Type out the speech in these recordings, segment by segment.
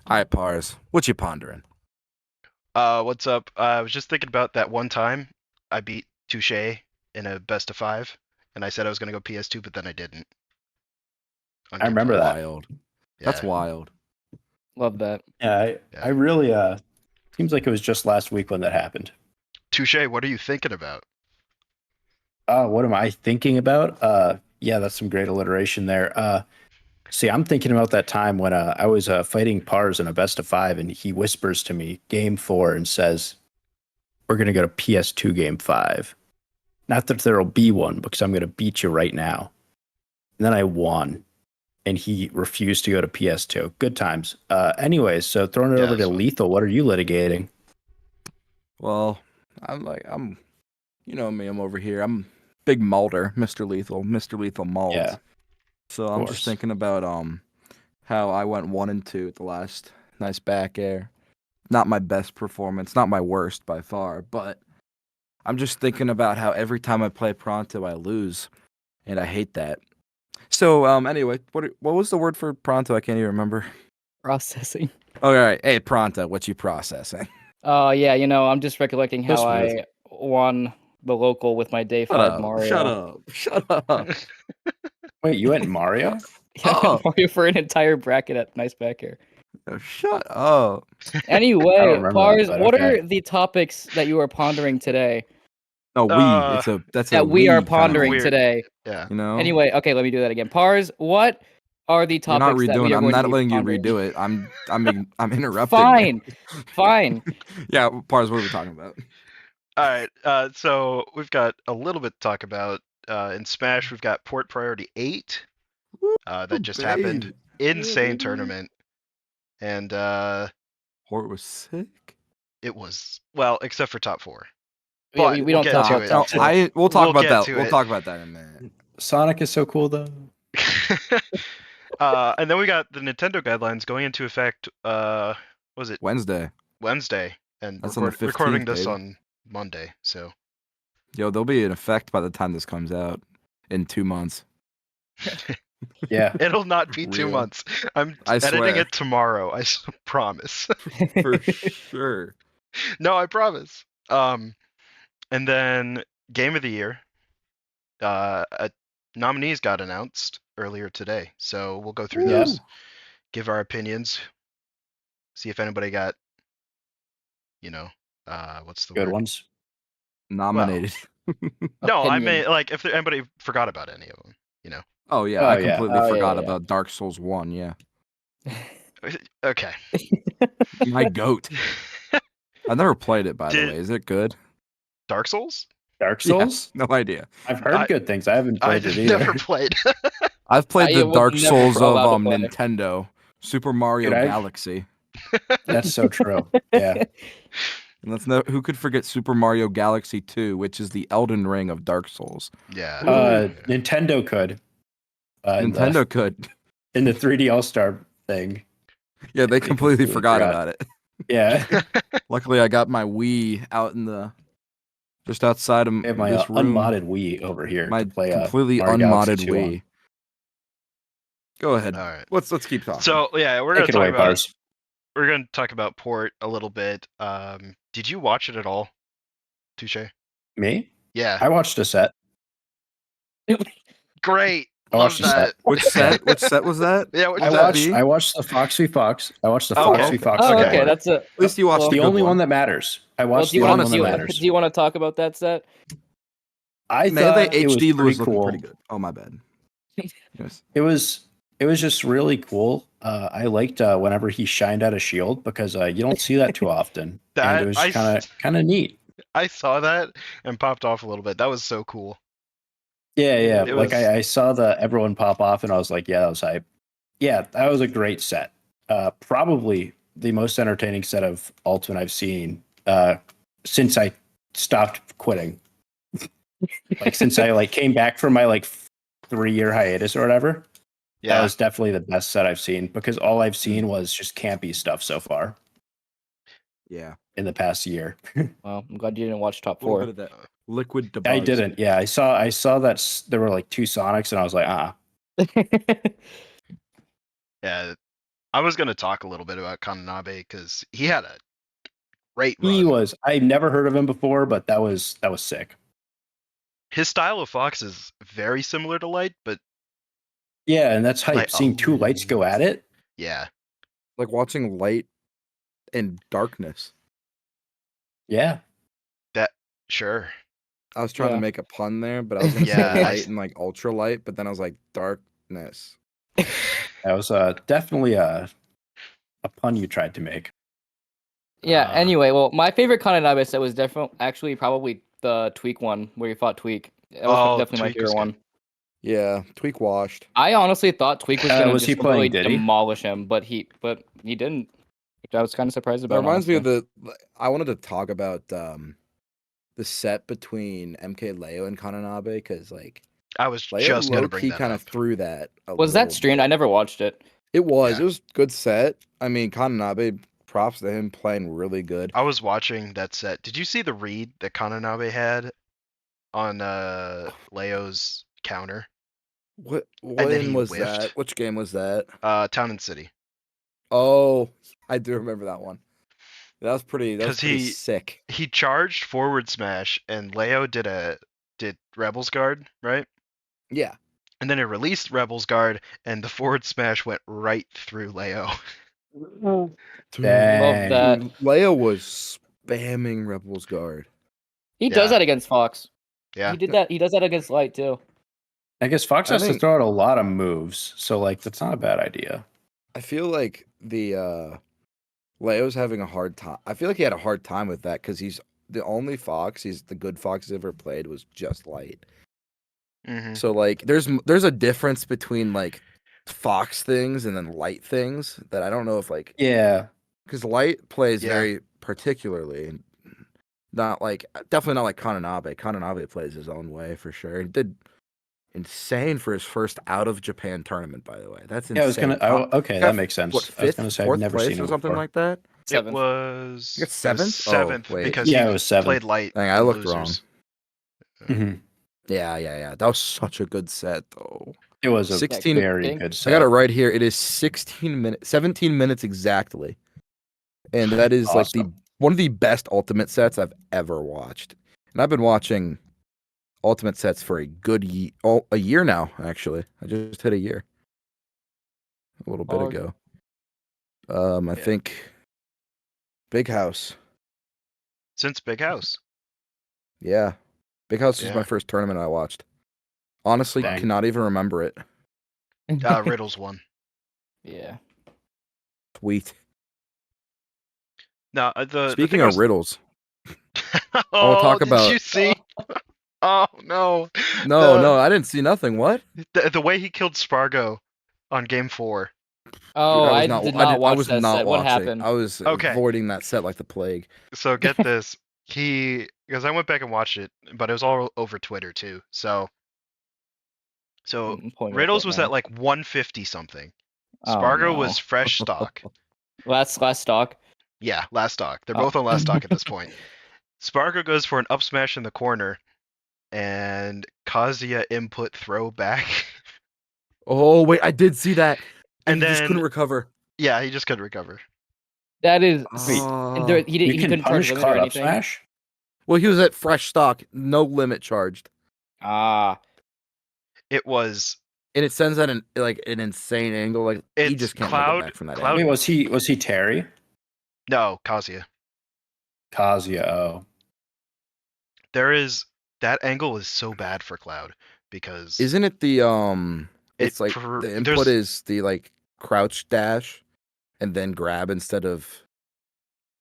All right, Parz, what you pondering? What's up? I was just thinking about that one time I beat Touche in a best of five, and I said I was gonna go PS2, but then I didn't on I remember controller. that. Wild. That's Yeah, wild. Love that. Yeah, I yeah. really seems like it was just last week when that happened. Touche, what are you thinking about? What am I thinking about? Yeah, that's some great alliteration there. See, I'm thinking about that time when I was fighting Parz in a best of five, and he whispers to me, "Game 4," and says, "We're gonna go to PS2 Game 5. Not that there'll be one, because I'm gonna beat you right now." And then I won, and he refused to go to PS2. Good times. Anyways, so throwing it Yeah, over to that's fun. Lethal, what are you litigating? Well, you know me, I'm over here. I'm Big Mulder, Mr. Lethal, Mr. Lethal Malds. Yeah, So I'm just course. thinking about how I went 1-2 at the last nice back air. Not my best performance, not my worst by far, but I'm just thinking about how every time I play Pronto I lose, and I hate that. So anyway, what was the word for Pronto? I can't even remember. Processing. All right, hey Pronto, what you processing? Oh yeah, I'm just recollecting how So smooth. I won the local with my day 5 Mario. Shut up. Wait, you went Mario? Yeah, Oh. Mario for an entire bracket at nice back here. Shut up. Anyway, I don't remember Parz, that, but what okay. are the topics that you are pondering today? No, Uh, that's That a we are kinda pondering thing, weird. today. Yeah. you know? Anyway, okay, let me do that again. Parz, what are the You're not topics that redoing we it. are I'm going to not be letting you pondering? redo it. I'm interrupting Fine, you. fine. Yeah, Pars, what are we talking about? All right. So we've got a little bit to talk about. In Smash, we've got Port Priority 8. That just happened. Baby. Insane tournament, and Hort was sick. it was well, except for top four. Yeah, But we we'll don't get talk to about it. top four. We'll talk We'll about get that. to We'll it. talk about that in a minute. Sonic is so cool though. And then we got the Nintendo guidelines going into effect. Was it Wednesday. Wednesday? And That's on the 15th, recording this baby. on Monday. So Yo, they'll be in effect by the time this comes out in 2 months. Yeah, it'll not be 2 Real. months. I'm I editing swear. it tomorrow. I promise. For sure. No, I promise. And then Game of the Year. Nominees got announced earlier today, so we'll go through Yeah. those, give our opinions, see if anybody got, what's the good word? ones. Nominated. No, I Opinion. mean like if anybody forgot about any of them, Oh yeah, Oh, I yeah. completely Oh, yeah, forgot yeah. about Dark Souls 1, yeah. Okay. My goat. I've never played it, by the Did- way. Is it good? Dark Souls? Dark Souls? Yeah, no idea. I've heard good things. I haven't played it I've either. never played. I've played I the was Dark never Souls of allowed to play. Nintendo, Super Mario Dude, Galaxy. That's so true. Yeah. And who could forget Super Mario Galaxy 2, which is the Elden Ring of Dark Souls. Yeah. Nintendo could. Nintendo could. In the 3D All-Star thing. Yeah, they completely forgot forgot. about it. Yeah. Luckily, I got my Wii out in just outside of I have my this room. unmodded Wii over here My to play completely Mario Galaxy unmodded 2 Wii. on. Go ahead. All right. Let's keep talking. So yeah, we're Take gonna it talk away, about Parz. we're gonna talk about Port a little bit. Did you watch it at all, Touche? Me? Yeah. I watched a set. Great. I Love watched a that. set. Which set? Which set was that? Yeah, which What set? would that be? I watched the Fox v Fox. I watched the Okay. Fox v Fox. Oh, Okay. okay, that's a. At least you watched well, the the good only one. one that matters. I Well, watched do you the want only to one that matters. do you want to talk about that set? I Man, thought the it was HD pretty was looking cool. pretty good. Oh my bad. Yes. It was just really cool. I liked whenever he shined out a shield because you don't see that too often, and it was kind of neat. I saw that and popped off a little bit. That was so cool. Yeah. It Like was- I saw the everyone pop off, and I was like, yeah, that was hype. Yeah, that was a great set. Probably the most entertaining set of Ultimate I've seen since I stopped quitting. Like since I came back from my 3-year hiatus or whatever. That Yeah. was definitely the best set I've seen because all I've seen was just campy stuff so far Yeah. in the past year. Well, I'm glad you didn't watch top A little four. bit of that liquid debug. I didn't. Yeah, I saw that there were 2 Sonics, and I was like, Yeah. I was gonna talk a little bit about Kananabe because he had a great He run. was. I never heard of him before, but that was sick. His style of Fox is very similar to Light, but Yeah, and that's hype. like a Seeing two lights go at it. yeah, Like watching light and darkness. Yeah. that sure. I was trying Yeah. to make a pun there, but I was gonna Yeah, say I light s- and like ultra light, but then I was like darkness. That was definitely a pun you tried to make. Yeah. Uh, Anyway, well, my favorite Kananabe set was definitely actually probably the Tweak one where you fought Tweak. That was Oh, definitely my Tweak was favorite good. one. Yeah, tweak washed. I honestly thought Tweak was gonna Was he just completely playing Diddy? demolish him, but he didn't. Which I was kind of surprised That about. reminds me of honestly. I wanted to talk about the set between MK Leo and Kananabe because like I was Leo just gonna low bring key that kind up. of threw that. Was that little streamed? bit. I never watched it. It was. Yeah. It was good set. I mean, Kananabe, props to him playing really good. I was watching that set. Did you see the read that Kananabe had on Leo's counter? What then he when was whiffed. that? Which game was that? Town and City. Oh, I do remember that one. That was pretty. That was 'Cause pretty he- sick. He charged forward smash, and Leo did Rebel's Guard, right? Yeah. And then it released Rebel's Guard, and the forward smash went right through Leo. Dude, Dang. that. dude, Leo was spamming Rebel's Guard. He does Yeah. that against Fox. Yeah. He did that. He does that against Light too. I guess Fox I has to think- throw out a lot of moves, so like that's not a bad idea. I feel like the Leo's having a hard time. I feel like he had a hard time with that because he's the only Fox. He's the good Fox he's ever played was just Light. Hmm. So like, there's a difference between like Fox things and then Light things that I don't know if like Yeah. because Light plays Yeah. very particularly and not like definitely not like Kananabe. Kananabe plays his own way for sure. He did insane for his first out of Japan tournament, by the way. That's insane. Yeah, I was gonna. Okay, got that makes sense. What, I was fifth, gonna say I've fourth never place seen or him something before. like that? It was. You got it was seventh? Oh, seventh wait. because Yeah, he it was seventh. played Light. Dang, I in looked losers. Mhm. Yeah. That was such a good set, though. It was a 16 very kidding. good I set. got it right here. It is 17 minutes exactly, and that is like Awesome. one of the best ultimate sets I've ever watched. And I've been watching ultimate sets for a good a year now. Actually, I just hit a year a little bit Oh, ago. I Yeah. think Big House. Since Big House. Yeah, Big House was Yeah. my first tournament I watched. Honestly, Dang. cannot even remember it. Riddles won. Yeah. Sweet. Now the Speaking thing I of was- riddles, oh, talk did about- you see? Oh no. no, I didn't see nothing. What? The way he killed Spargo on game 4. Oh, I did not watch was that not set. What watching. happened? I was Okay. avoiding that set like the plague. So get this. Because I went back and watched it, but it was all over Twitter too. So I'm pulling it up Riddles right was now. at like 150 something. Oh, Spargo no. was fresh stock. last stock. Yeah, last stock. They're Oh. both on last stock at this point. Spargo goes for an up smash in the corner, and Kazuya input throw back. Oh wait, I did see that, And he just then- couldn't recover. Yeah, he just couldn't recover. That is. Wait, And there, he You didn't. He can couldn't charge punish limit or cloud up anything. smash. Well, he was at fresh stock, no limit charged, Ah. It was and it sends at an insane angle. Like he It's just can't Cloud- make it back from that Cloud- angle. Wait, was he Terry? no Kazuya. Kazuya. Oh, That angle is so bad for Cloud because Isn't it the It's like for- the there's- input is the like crouch dash, and then grab instead of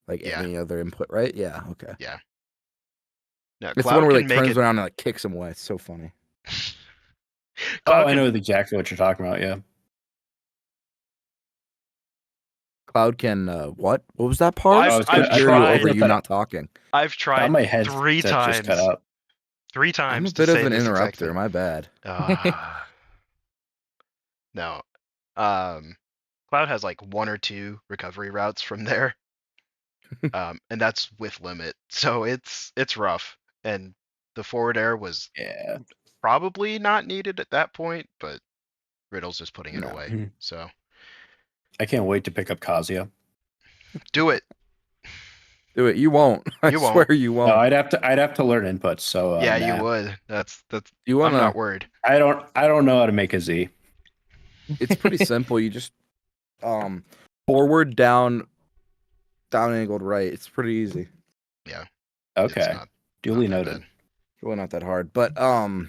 like Yeah. any other input, right? Yeah. Okay. no, It's the Cloud one where can like make turns it. around and like kicks him away. It's so funny. Cloud I can- know exactly what you're talking about. Yeah. Cloud can what? What was that part? I've- I I've couldn't hear tried- you over you that- not talking. I've tried my head 3 just times. cut up. 3 times. I'm a to bit of say an this exact interrupter. thing. My bad. No. Cloud has like 1 or 2 recovery routes from there. And that's with limit. So it's rough. And the forward air was Yeah. probably not needed at that point, but Riddle's just putting it No. away. Mhm. So I can't wait to pick up Kazuya. Do it. Do it. You won't. I You won't. swear you won't. No, I'd have to learn inputs. So Yeah, you nah. would. That's. You I'm wanna? not worried. I don't know how to make a Z. It's pretty simple. You just forward, down, angled, right. It's pretty easy. Yeah. Okay. It's not Duly that noted. bad. Really not that hard. But I want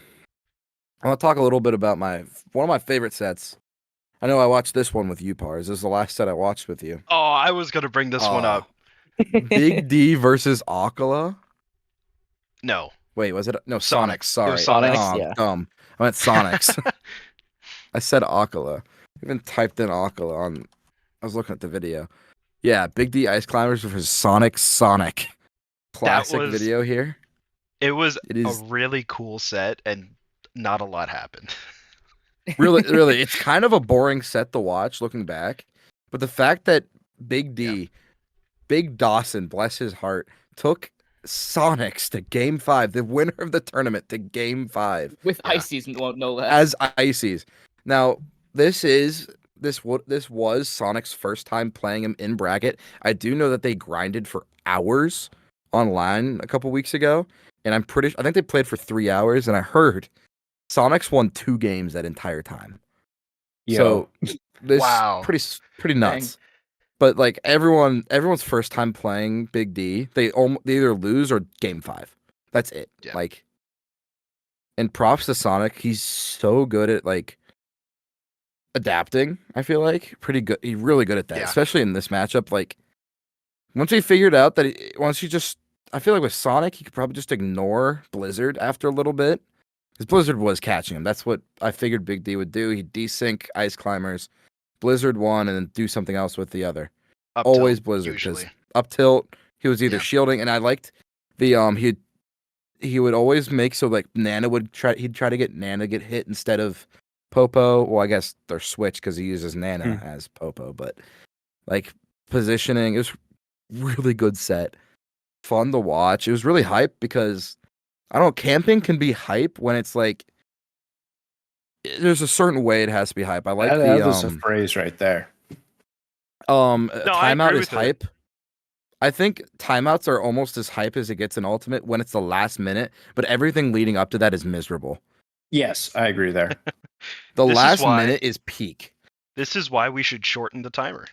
to talk a little bit about one of my favorite sets. I know I watched this one with you, Parz. This is the last set I watched with you. Oh, I was gonna bring this one up. Big D versus Akala. No. Wait, was it? No, Sonics. Sonics. Sorry. It was Sonics. Oh, Yeah. dumb. I meant Sonics. I said Akala. I even typed in Akala on. I was looking at the video. Yeah, Big D Ice Climbers versus Sonic. Classic was- video here. It was It is a really cool set, and not a lot happened. really. It's kind of a boring set to watch looking back, but the fact that Big D, Big Dawson, bless his heart, took Sonics to Game 5, the winner of the tournament to Game 5 With Yeah. Ices, no less. as Ices. Now, this was Sonic's first time playing him in bracket. I do know that they grinded for hours online a couple weeks ago, and I think they played for 3 hours, and I heard Sonics won 2 games that entire time. Yo, So this Wow. pretty nuts. But like everyone's first time playing Big D, they either lose or Game 5. That's it. Yeah. Like, and props to Sonic. He's so good at like adapting. I feel like pretty good. He's really good at that, Yeah. especially in this matchup. Like once he figured out that I feel like with Sonic, he could probably just ignore Blizzard after a little bit. Because Blizzard was catching him. That's what I figured Big D would do. He'd desync Ice Climbers, Blizzard one, and then do something else with the other. Up Always tilt, Blizzard, because usually. up tilt, he was either Yeah. shielding, and I liked the he would always make so like Nana he'd try to get Nana get hit instead of Popo. Well, I guess they're switched because he uses Nana as Popo, but like positioning, it was really good set. Fun to watch. It was really hype because I don't know, camping can be hype when it's like there's a certain way it has to be hype. I like that was a phrase right there. I timeout agree is with it. hype. I think timeouts are almost as hype as it gets in Ultimate when it's the last minute, but everything leading up to that is miserable. Yes, I agree there. The This is last why- minute is peak. This is why we should shorten the timer.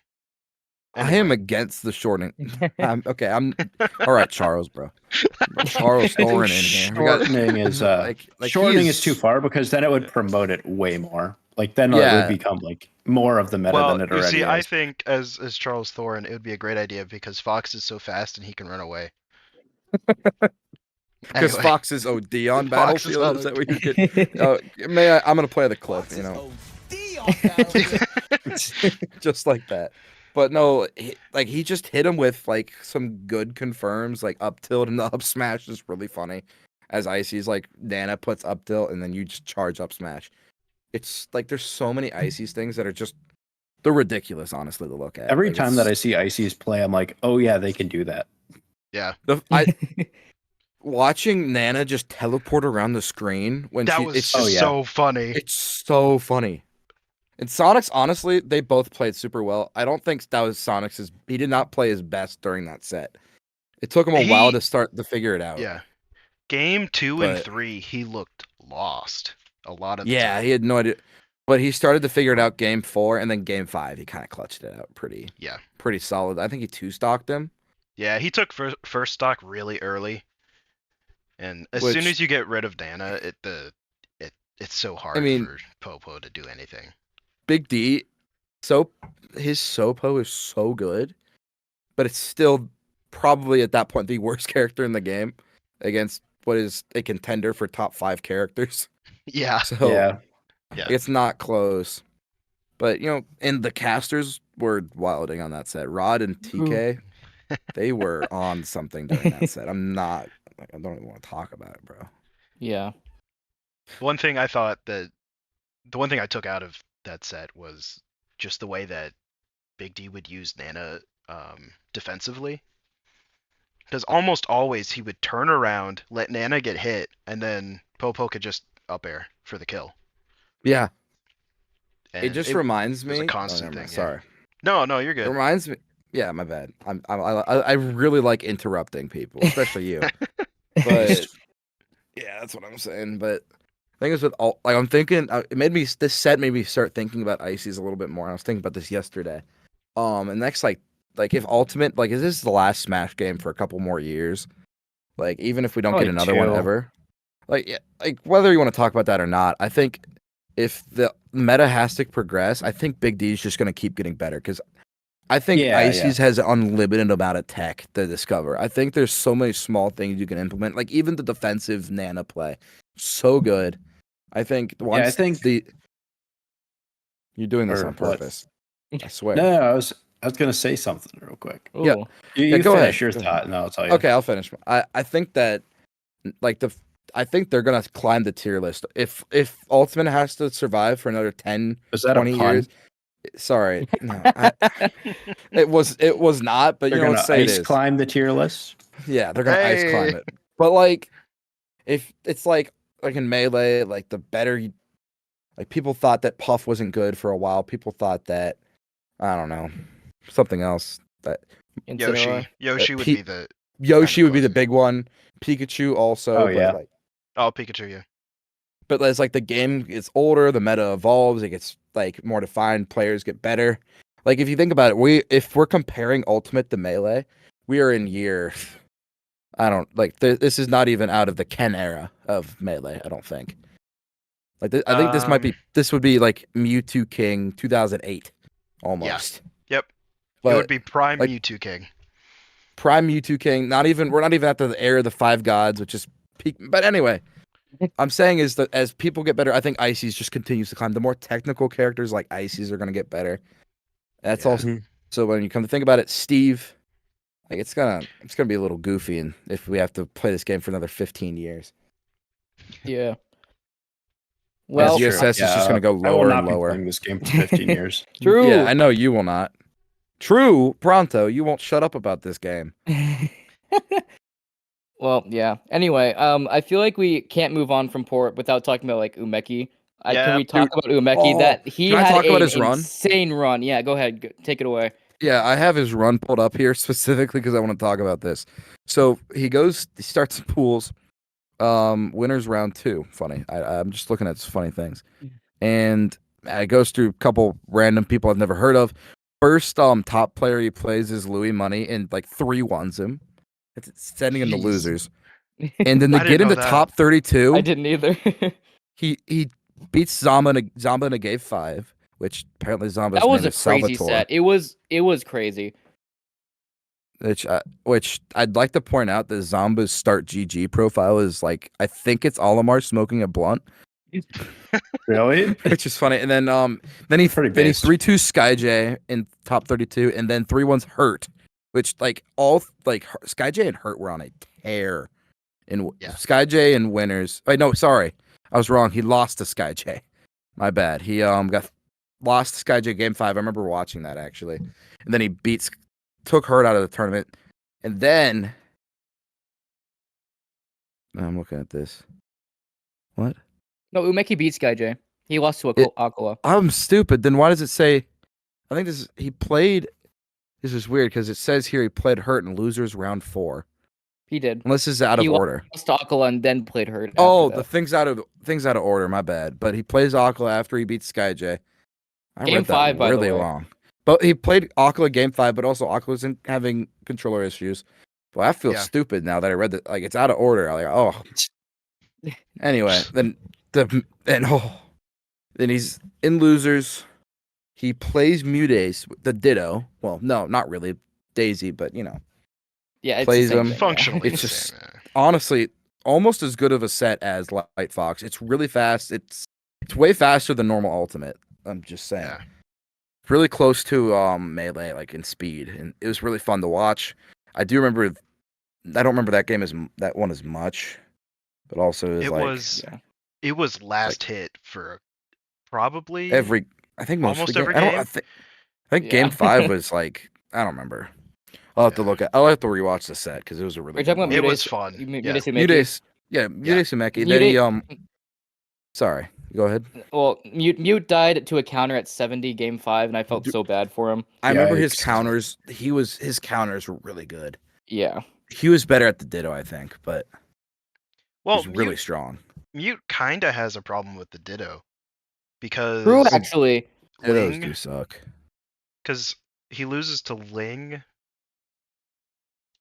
I am Anyway. against the shortening. I'm all right, Charles, bro. Charles Thorin in here. We got- Shortening is like shortening he is too far because then it would promote it way more. Like then it Yeah. would become like more of the meta Well, than it you already see, is. I think as Charles Thorin, it would be a great idea because Fox is so fast and he can run away. Because Anyway. Fox is OD on Fox is Battlefield. Is that what you get? I'm gonna play the clip, you know, just like that. But no, he just hit him with like some good confirms, like up tilt and the up smash is really funny. As Icy's like Nana puts up tilt and then you just charge up smash. It's like there's so many Icy's things that are just they're ridiculous, honestly, to look at. Every Like, time that I see Icy's play, I'm like, oh yeah, they can do that. Yeah, watching Nana just teleport around the screen when that she was it's Oh, just yeah. so funny. it's so funny. And Sonic's, honestly, they both played super well. I don't think that was Sonic's. He did not play his best during that set. It took him a while to start to figure it out. Yeah. Game 2 and But- 3, he looked lost a lot of the Yeah, time. he had no idea. But he started to figure it out game 4, and then game 5, he kind of clutched it out pretty solid. I think he 2-stocked him. Yeah, he took first stock really early. And as soon Which- as you get rid of Nana, it's so hard mean- for Popo to do anything. Big D, his Sopo is so good, but it's still probably at that point the worst character in the game against what is a contender for top 5 characters. Yeah. So Yeah. it's not close. But and the casters were wilding on that set. Rod and TK, they were on something during that set. I don't even want to talk about it, bro. Yeah. The one thing I took out of that set was just the way that Big D would use Nana defensively. Because almost always he would turn around, let Nana get hit, and then Popo could just up air for the kill. Yeah, And it just reminds was me. a constant never mind, thing, yeah. Sorry. No, you're It good. reminds me. Yeah, my bad. I really like interrupting people, especially you. But yeah, that's what I'm saying. But the thing is with all, like I'm thinking, it made me this set made me start thinking about ices a little bit more. I was thinking about this yesterday. And next like if Ultimate like is this the last Smash game for a couple more years? Like even if we don't get Probably another one 2. ever, like yeah, like whether you want to talk about that or not, I think if the meta has to progress, I think Big D is just going to keep getting better because I think Yeah, Ices has an unlimited amount of tech to discover. I think there's so many small things you can implement, like even the defensive Nana play, so good. I think once I think you're doing this or on what? purpose, I swear. No, I was gonna say something real quick. Ooh. Yeah. You go ahead. finish your Go ahead. thought, and I'll tell you. Okay, I'll finish. I think that like I think they're gonna climb the tier list. If Ultimate has to survive for another 10, Is that 20 a pun? years. Sorry, no, it was not. But They're you know, gonna let's say it ice is. climb the tier list. Yeah, they're gonna ice climb Hey. it. But like, if it's like in Melee, like the better, like people thought that Puff wasn't good for a while. People thought that I don't know something else that Yoshi. Yoshi would be the Yoshi would be the closest. big one. Pikachu also. Oh, but yeah. like, Oh, Pikachu, yeah. but as like the game gets older, the meta evolves. It gets like more defined. Players get better. Like if you think about it, if we're comparing Ultimate to Melee, we are in year. I don't like this is not even out of the Ken era of Melee. I don't think. Like I think this would be like Mewtwo King 2008 almost. Yep. But it would be Prime like- Mewtwo King. Prime Mewtwo King. We're not even at the era of the Five Gods, which is peak. But anyway, I'm saying is that as people get better, I think Ices just continues to climb. The more technical characters like Ices are going to get better. That's Yeah. also so when you come to think about it, Steve, like it's gonna be a little goofy, and if we have to play this game for another 15 years, Yeah. well, Well, That's true. USS is just gonna go I will lower not and be lower. playing this game for 15 years. true. Yeah, I know you will not. True, Pronto, you won't shut up about this game. Well, yeah. Anyway, I feel like we can't move on from Port without talking about like Umeki. Yeah, Can we talk about Umeki? oh, That he can I had talk about an his run? insane run. Yeah, go ahead, take it away. Yeah, I have his run pulled up here specifically because I want to talk about this. So he starts in pools. Winners round 2. Funny. I'm just looking at funny things. And it goes through a couple random people I've never heard of. First top player he plays is Louis Money and like 3-1s him. It's sending him to Jeez. losers. And then to I get didn't into know that. top 32, I didn't either. he beats Zamba in a game 5, which apparently Zamba's That was name a is crazy Salvatore. set. It was crazy. Which I'd like to point out that Zamba's start GG profile is like I think it's Olimar smoking a blunt, Really? which is funny. And then he Pretty then he based. 3-2 SkyJ in top 32, and then 3-1's Hurt, which like all like SkyJ and Hurt were on a tear. In Yeah. SkyJ and winners. Wait, no, sorry, I was wrong. He lost to SkyJ. My bad. He got lost to SkyJ game 5. I remember watching that actually, and then he took Hurt out of the tournament, and then I'm looking at this. What? No, Umeki beat SkyJ. He lost to Aquila. I'm stupid. Then why does it say? I think he played. This is weird because it says here he played Hurt in losers round 4. He did. Unless this is out of He order. Lost to Aquila and then played Hurt. Oh, after the that. things out of order. My bad. But he plays Aquila after he beats SkyJ. I Game read that 5, by the really way. wrong. But he played Aquila game 5, but also Aquila's having controller issues. Well, I feel Yeah. stupid now that I read that. Like it's out of order. I'm like, oh. Anyway, then he's in losers. He plays Mudace, the Ditto. Well, no, not really Daisy, but you know, Yeah, it's plays the same him. thing, yeah. Functionally It's the just- same. Yeah. honestly almost as good of a set as Light Fox. It's really fast. It's way faster than normal Ultimate. I'm just saying. Yeah. Really close to Melee, like in speed, and it was really fun to watch. I do remember. I don't remember that one as much, but also It like was yeah. it was last hit for probably every. I think most almost of the every game. I game? think Yeah. game 5 was like I don't remember. I'll have to look at. I'll have to rewatch the set because it was a really. We're talking good about It one. was fun. Yeah. Mudace Umeki. Mudace, yeah, Mudace Umeki. Then he Sorry, Go ahead. Well, Mute died to a counter at 70 game 5, and I felt so bad for him. I remember his Yikes. counters. His counters were really good. Yeah. He was better at the Ditto, I think, but Well, he's really strong. Mute kind of has a problem with the Ditto because True, actually. Dittos Ling, do suck. because he loses to Ling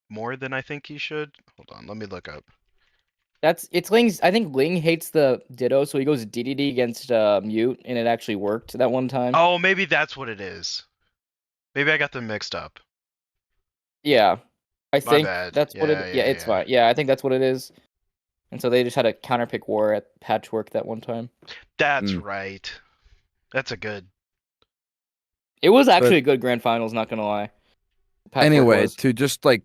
more than I think he should. Hold on, let me look up. It's Ling's. I think Ling hates the Ditto, so he goes DDD against Mute, and it actually worked that one time. Oh, maybe that's what it is. Maybe I got them mixed up. Yeah, I think bad. that's what Yeah, it. Yeah, yeah, it's yeah. fine. Yeah, I think that's what it is. And so they just had a counterpick war at Patchwork that one time. That's Mm. right. That's a good. It was actually a good grand finals. Not gonna lie. Patchwork Anyway, was. to just like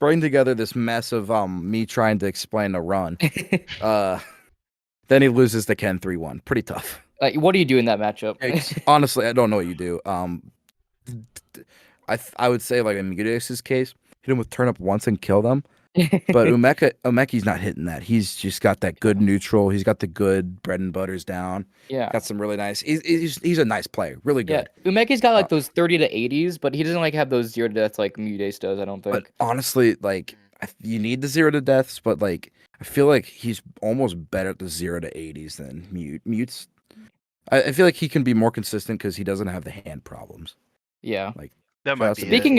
bring together this mess of me trying to explain a run, then he loses to Ken 3-1. Pretty tough. Like, what do you do in that matchup? Honestly, I don't know what you do. I would say like in Mudeus's case, hit him with turn up once and kill them. But Umeki's not hitting that. He's just got that good neutral. He's got the good bread and butters down. Yeah. Got some really nice. He's a nice player. Really good. Yeah, Umeki's got like those 30 to 80s, but he doesn't like have those 0 to deaths like Mudace does. I don't think. But honestly, like you need the 0 to deaths, but like I feel like he's almost better at the 0 to 80s than Mute's. I feel like he can be more consistent because he doesn't have the hand problems. Yeah. Like That might be it. Speaking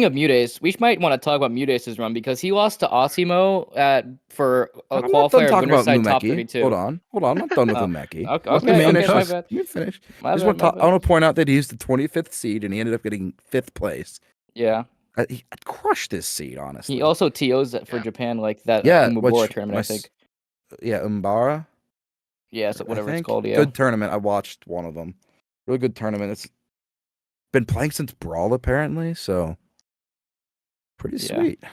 of Mudace, we might want to talk about Mudace's run because he lost to Osimo for a I'm not done qualifier talking about winner side top Umeki. 32. Hold on. I'm not done with Oh, Umeki. okay, Let me okay, finish. my this. bad. Let me finish. My I just bad, want my to. bad. I want to point out that he's the 25th seed and he ended up getting 5th place. Yeah. He crushed this seed, honestly. He also TOs it for Yeah. Japan like that Yeah, Umubora which tournament, I think. Yeah, Umbara. Yeah, so whatever I it's think. called. Yeah. Good tournament. I watched one of them. Really good tournament. It's been playing since Brawl apparently, so pretty Yeah. sweet.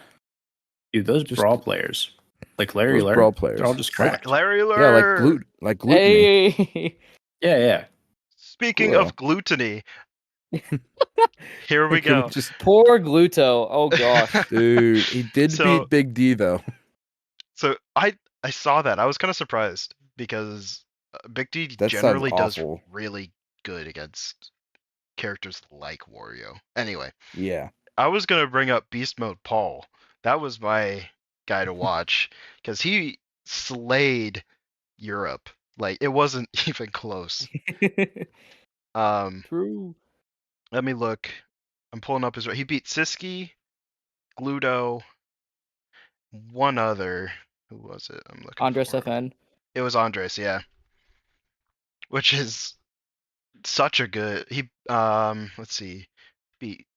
Dude, those Just- brawl players, like Larry Those Lurk, brawl players. they're all just cracked. Larry Yeah, Lurk. like gluttony. Hey. Yeah, yeah. Speaking Cool. of gluttony, here we Can go. just Poor Gluto. Oh gosh. dude, he did So- beat Big D though. So I saw that. I was kind of surprised because Big D That sounds generally does awful. really good against characters like Wario. Anyway, Yeah. I was gonna bring up Beast Mode Paul. That was my guy to watch because he slayed Europe. Like it wasn't even close. True. Let me look. I'm pulling up his. He beat Siski, Gluto, one other. Who was it? I'm looking. Andres for. FN. It was Andres, yeah. Which is such a good. He let's see, beat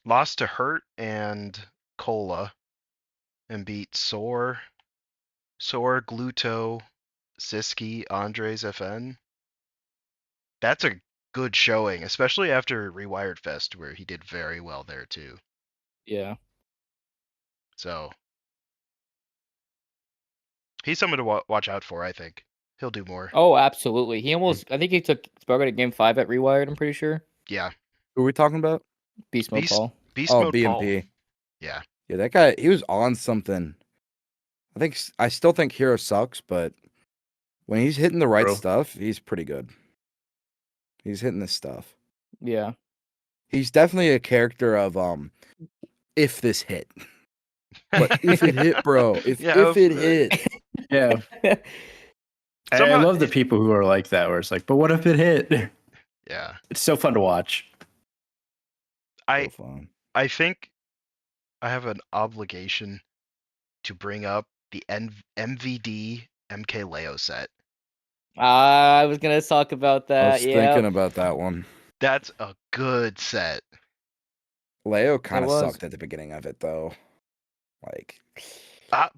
lost to Hurt and Cola, and beat Soar, Gluto, Siski, Andres FN. That's a good showing, especially after Rewired Fest, where he did very well there too. Yeah. So he's someone to watch out for. I think he'll do more. Oh, absolutely. He almost. I think he took Spargo to game 5 at Rewired. I'm pretty sure. Yeah, Who are we talking about? Beast Mode Beast- Paul. Beast Oh, Mode BMP. Paul. Yeah, Yeah, that guy, he was on something. I still think Hero sucks, but when he's hitting the right True. stuff, he's pretty good. He's hitting this stuff. Yeah. He's definitely a character of if this hit. But if it hit, bro, if Yeah, it hit. Yeah. I Somehow- love the people who are like that, where it's like, but what if it hit? yeah. It's so fun to watch. So fun. I think I have an obligation to bring up the MVD MK Leo set. I was gonna talk about I that. was Yeah. thinking about that one. That's a good set. Leo kind of was. sucked at the beginning of it, though. Like,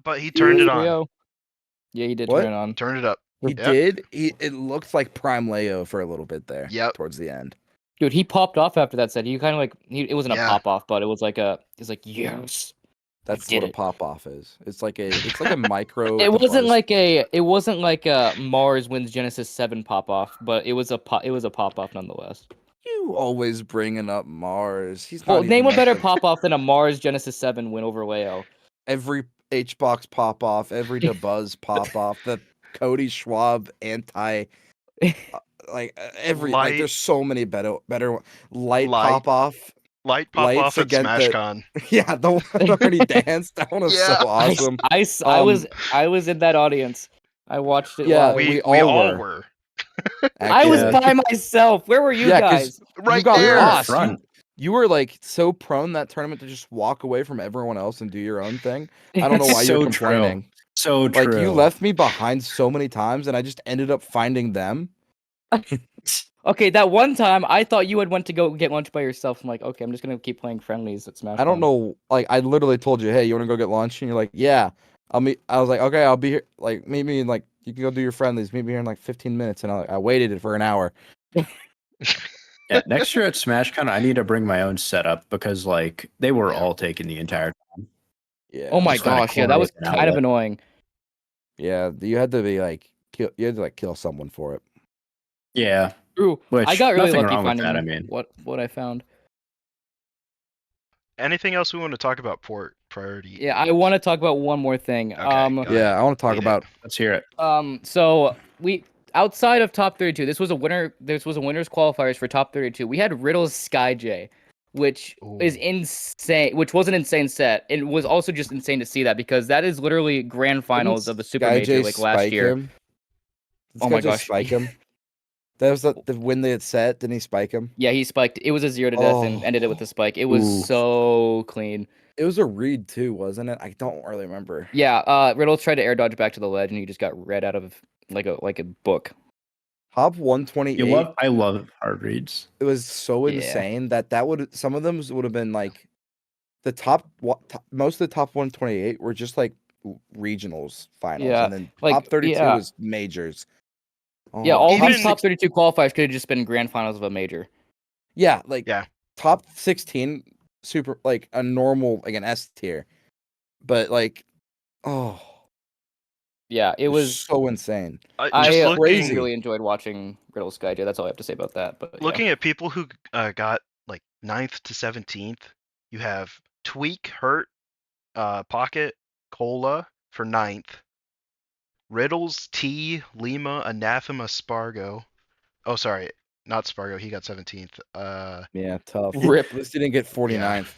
But he turned it on. Leo. Yeah, he did What? turn it on. Turned it up. he Yep. did. It looked like Prime Leo for a little bit there. Yep. Towards the end. Dude, he popped off after that set. He kind of like it wasn't a Yeah. pop off, but it was like yes. That's did what a it. pop off is. It's like a micro. It wasn't buzz. like a Mars wins Genesis 7 pop off, but it was a pop off nonetheless. You always bringing up Mars. He's not Well, even name a like better the- pop off than a Mars Genesis 7 win over Leo. Every HBox pop off, every Debuzz pop off. Cody Schwab anti Light- there's so many better light Light. pop off. Light pop Lights off at against the SmashCon. yeah, the one where he danced. That one was Yeah. so awesome. I was in that audience. I watched it Yeah, live. we We all all were. were. I was Actually. Yeah. by myself. Where were you Yeah, 'cause guys? Right you got We were in the there. lost. front. You were like so prone that tournament to just walk away from everyone else and do your own thing. I don't know That's why you're so complaining. true. So Like true. you left me behind so many times, and I just ended up finding them. Okay, that one time I thought you had went to go get lunch by yourself. I'm like, okay, I'm just gonna keep playing friendlies at Smash. I don't know. Like I literally told you, hey, you want to go get lunch? And you're like, yeah. I'll meet. I was like, okay, I'll be here. Like meet me in like you can go do your friendlies. Meet me here in like 15 minutes. And I waited for an hour. Yeah, next year at SmashCon, I need to bring my own setup because like they were Yeah. all taking the entire time. Yeah. Oh my Just find a gosh, yeah, corner that was with an kind of outlet. annoying. Yeah. You had to be like kill. You had to like kill someone for it. Yeah, True. which I got really nothing lucky wrong with finding that. I mean, what I found. Anything else we want to talk about port priority? Yeah, I want to talk about one more thing. Okay, go ahead. Yeah. I want to talk Lead it. about. let's hear it. So we outside of top 32, this was a winner. This was a winners qualifiers for top 32. We had Riddle's SkyJ, which is Ooh. insane. Which was an insane set. It was also just insane to see that because that is literally grand finals of the Super Major like last year. Him? Did Oh my Sky J gosh. Spike him. That was the win they had set. Didn't he spike him? Yeah, he spiked. It was a 0 to death and Oh. ended it with a spike. It was Ooh. so clean. It was a read too, wasn't it? I don't really remember. Yeah, Riddle tried to air dodge back to the ledge and he just got read out of like a book. Top 128. I love hard reads. It was so Yeah. insane that would some of them would have been like the most of the top 128 were just like regionals finals, Yeah, and then like, top 32 yeah. was majors. Yeah, Oh, all Even- these top 32 qualifiers could have just been grand finals of a major. yeah, like Yeah. top 16 super like a normal like an S tier, but like Yeah, it was. so insane. Just I looking, crazy. really enjoyed watching Riddle SkyJ. That's all I have to say about that. But yeah. looking at people who got like 9th to 17th, you have Tweak, Hurt, Pocket, Cola for 9th. Riddles, T, Lima, Anathema, Spargo. Oh, sorry, not Spargo. He got 17th. Yeah, tough. Rip. At least he didn't get 49th.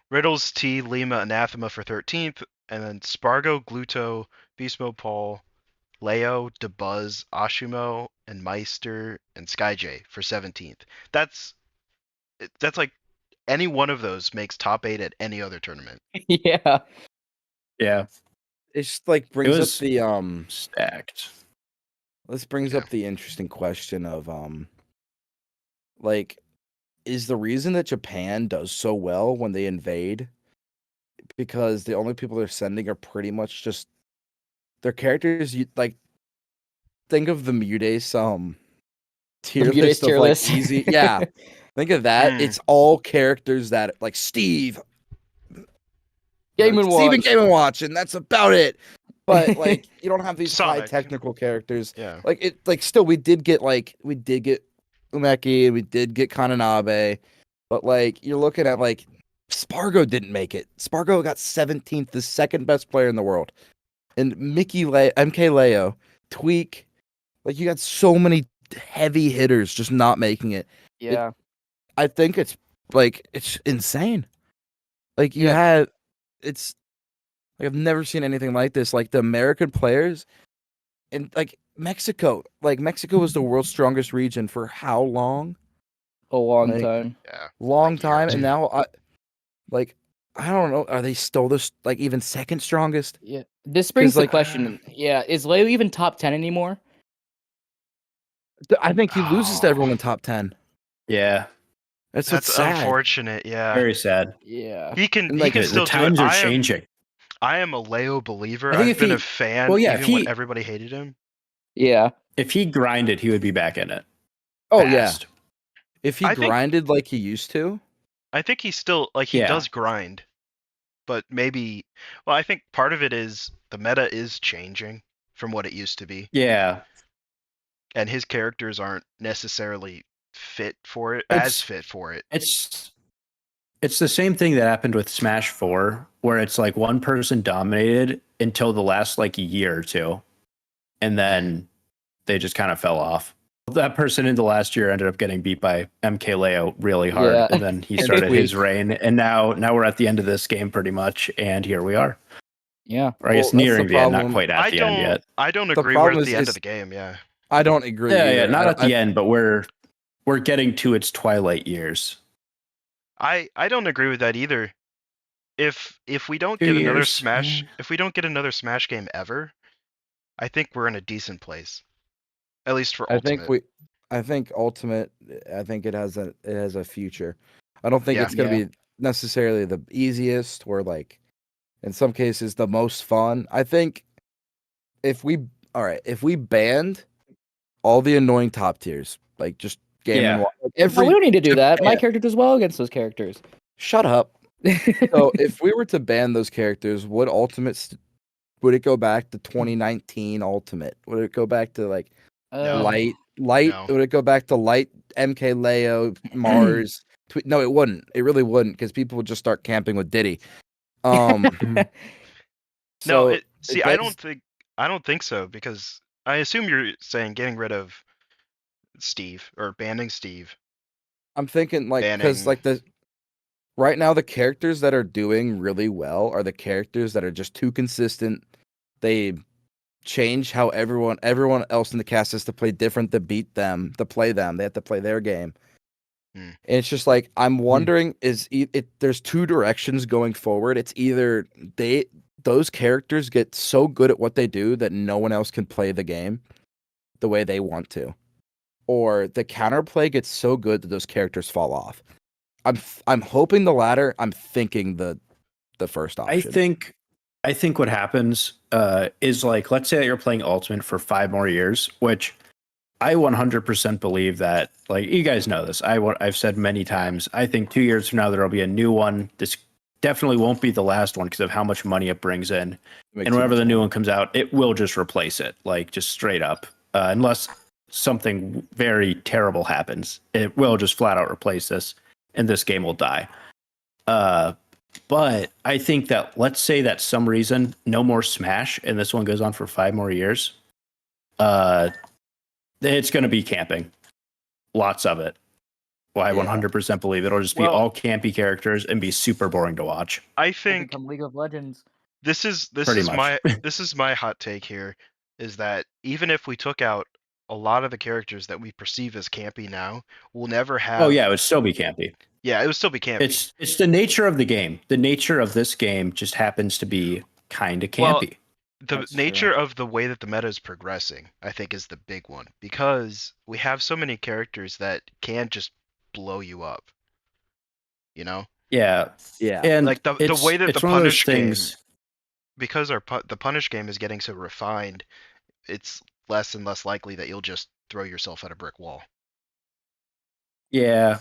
Riddles, T, Lima, Anathema for 13th, and then Spargo, Gluto, Beast Mode Paul, Leo, DeBuzz, Ashumo, and Meister, and SkyJ for 17th. That's like any one of those makes top 8 at any other tournament. Yeah. Yeah, It just like brings up was- the stacked. This brings Yeah. up the interesting question of like is the reason that Japan does so well when they invade because the only people they're sending are pretty much just their characters you like think of the Mudace tier Mudace list tier of like list. easy yeah think of that Hmm. it's all characters that like Steve Game and Steve and Watch. Game and Watch and that's about it but like you don't have these high Sonic. technical characters Yeah. like it like still we did get Umeki and we did get Kananabe, but like you're looking at like Spargo didn't make it. Spargo got 17th, the second best player in the world. And MK Leo, Tweak, like you got so many heavy hitters just not making it. Yeah. I think it's insane. Like you Yeah. had it's like I've never seen anything like this. Like the American players and like Mexico was the world's strongest region for how long? A long Like, time. Yeah. Long Like, yeah. time, and now I don't know. Are they still this like even second strongest? Yeah. This brings 'Cause, the like, question. Yeah. Is Leo even top 10 anymore? I think he loses to everyone in top 10. Yeah, That's That's what's sad. unfortunate. Yeah. very sad. Yeah. He can And, like, he can the still The do it. times are changing. I am a Leo believer. I think I've if been he- a fan well, yeah, if even when he- everybody hated him. Yeah. If he grinded, he would be back in it. Oh yeah, fast. if he I think- grinded like he used to, I think he's still like he Yeah. does grind, but maybe. Well, I think part of it is the meta is changing from what it used to be, Yeah, and his characters aren't necessarily fit for it. It's- it's the same thing that happened with Smash 4, where it's like one person dominated until the last like year or two, and then they just kind of fell off. That person in the last year ended up getting beat by MKLeo really hard, Yeah. and then he This started his week. reign, and now we're at the end of this game pretty much, and here we are. Yeah. Or I guess Well, that's nearing the the end, not problem. quite at the end yet. I don't The agree we're problem at the end is of the game. Yeah. I don't agree. Yeah, either. not at the I- end, but we're getting to its twilight years. I don't agree with that either. If we don't 2 get another years. Smash, if we don't get another Smash game ever, I think we're in a decent place. At least for Ultimate. I think Ultimate. I think it has a future. I don't think Yeah. it's going to be necessarily the easiest or like, in some cases, the most fun. I think if we banned all the annoying top tiers, like just Game Yeah. and Watch, like No, every we don't need to do that. My yeah. character does well against those characters. shut up. So if we were to ban those characters, would would it go back to 2019 Ultimate? Would it go back to like No. Light? No. Would it go back to Light, MK Leo, Mars? No, it wouldn't. It really wouldn't, because people would just start camping with Diddy. No, So see, I don't think so, because I assume you're saying getting rid of Steve or banning Steve. I'm thinking like, because Banning- like right now the characters that are doing really well are the characters that are just too consistent. They change how everyone else in the cast has to play different to beat them, to play them. They have to play their game. Hmm. And it's just like, I'm wondering, there's two directions going forward. It's either those characters get so good at what they do that no one else can play the game the way they want to, or the counterplay gets so good that those characters fall off. I'm hoping the latter. I'm thinking the first option. I think what happens is, like, let's say that you're playing Ultimate for 5 more years, which I 100% believe that, like, you guys know this. I've said many times, I think 2 years from now, there'll be a new one. This definitely won't be the last one because of how much money it brings in. And whenever the new one comes out, it will just replace it, like, just straight up. Unless something very terrible happens, it will just flat out replace this, and this game will die. But I think that, let's say that some reason no more Smash and this one goes on for 5 more years, it's going to be camping. Lots of it. Well, I 100% believe it'll just be all campy characters and be super boring to watch. I think Become League of Legends. this is Pretty much. my hot take here, is that even if we took out a lot of the characters that we perceive as campy now, we'll never have. Oh yeah, it would still be campy. Yeah, it would still be campy. It's the nature of the game. The nature of this game just happens to be kind of campy. The nature of the way that the meta is progressing, I think, is the big one, because we have so many characters that can just blow you up. You know? Yeah. And like the way that the punish things, game, because the punish game is getting so refined, it's less and less likely that you'll just throw yourself at a brick wall. Yeah.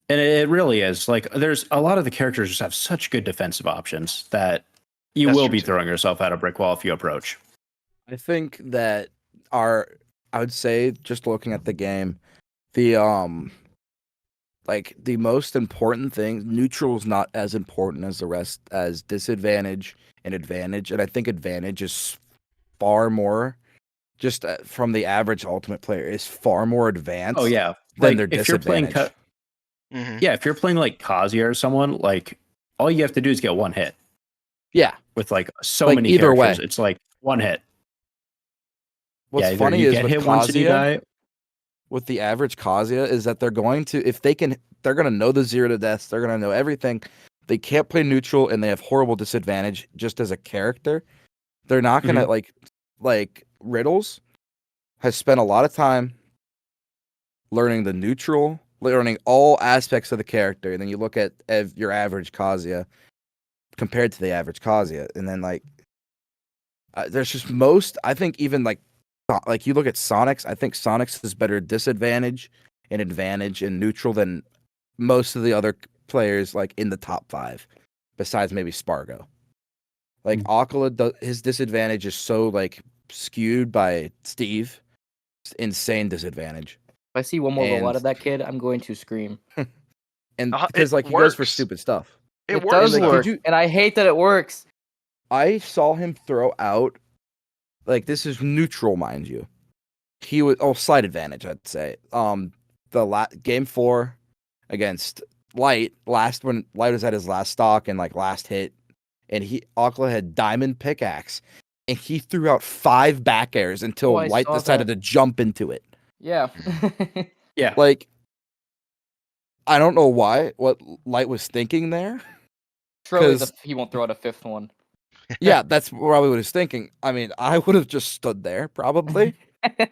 And it really is. Like, there's a lot of the characters just have such good defensive options that you will be throwing yourself at a brick wall if you approach. I think that I would say, just looking at the game, the most important thing, neutral is not as important as the rest, as disadvantage and advantage. And I think advantage is far more, just from the average Ultimate player, is far more advanced. Oh yeah. Than their if you're playing disadvantage. Yeah, if you're playing like Kazuya or someone, like, all you have to do is get one hit. Yeah. With like so Like, many either characters, way. it's like one hit. What's either funny you is get with hit once and you Kazuya, die. with the average Kazuya, is that they're going to, they're going to know the 0 to deaths. They're going to know everything. They can't play neutral, and they have horrible disadvantage just as a character. They're not going to, like Riddles has spent a lot of time learning the neutral, learning all aspects of the character. And then you look at your average Kazuya compared to the average Kazuya. And then, like, there's just I think even like you look at Sonic's, I think Sonic's is better disadvantage and advantage and neutral than most of the other players, like, in the top 5, besides maybe Spargo. Like, Aquila, his disadvantage is so, like, skewed by Steve. It's insane disadvantage. If I see one more roll out of that kid, I'm going to scream. And because, like, he goes for stupid stuff. It does works. work, and I hate that it works. I saw him throw out like this is neutral, mind you. He was slight advantage, I'd say. Game 4 against Light, when Light was at his last stock and like last hit, and Aquila had diamond pickaxe, and he threw out 5 back airs until Light decided to jump into it. Yeah. Yeah. Like, I don't know what Light was thinking there. Surely he won't throw out a 5th one. Yeah, that's probably what he was thinking. I mean, I would have just stood there probably,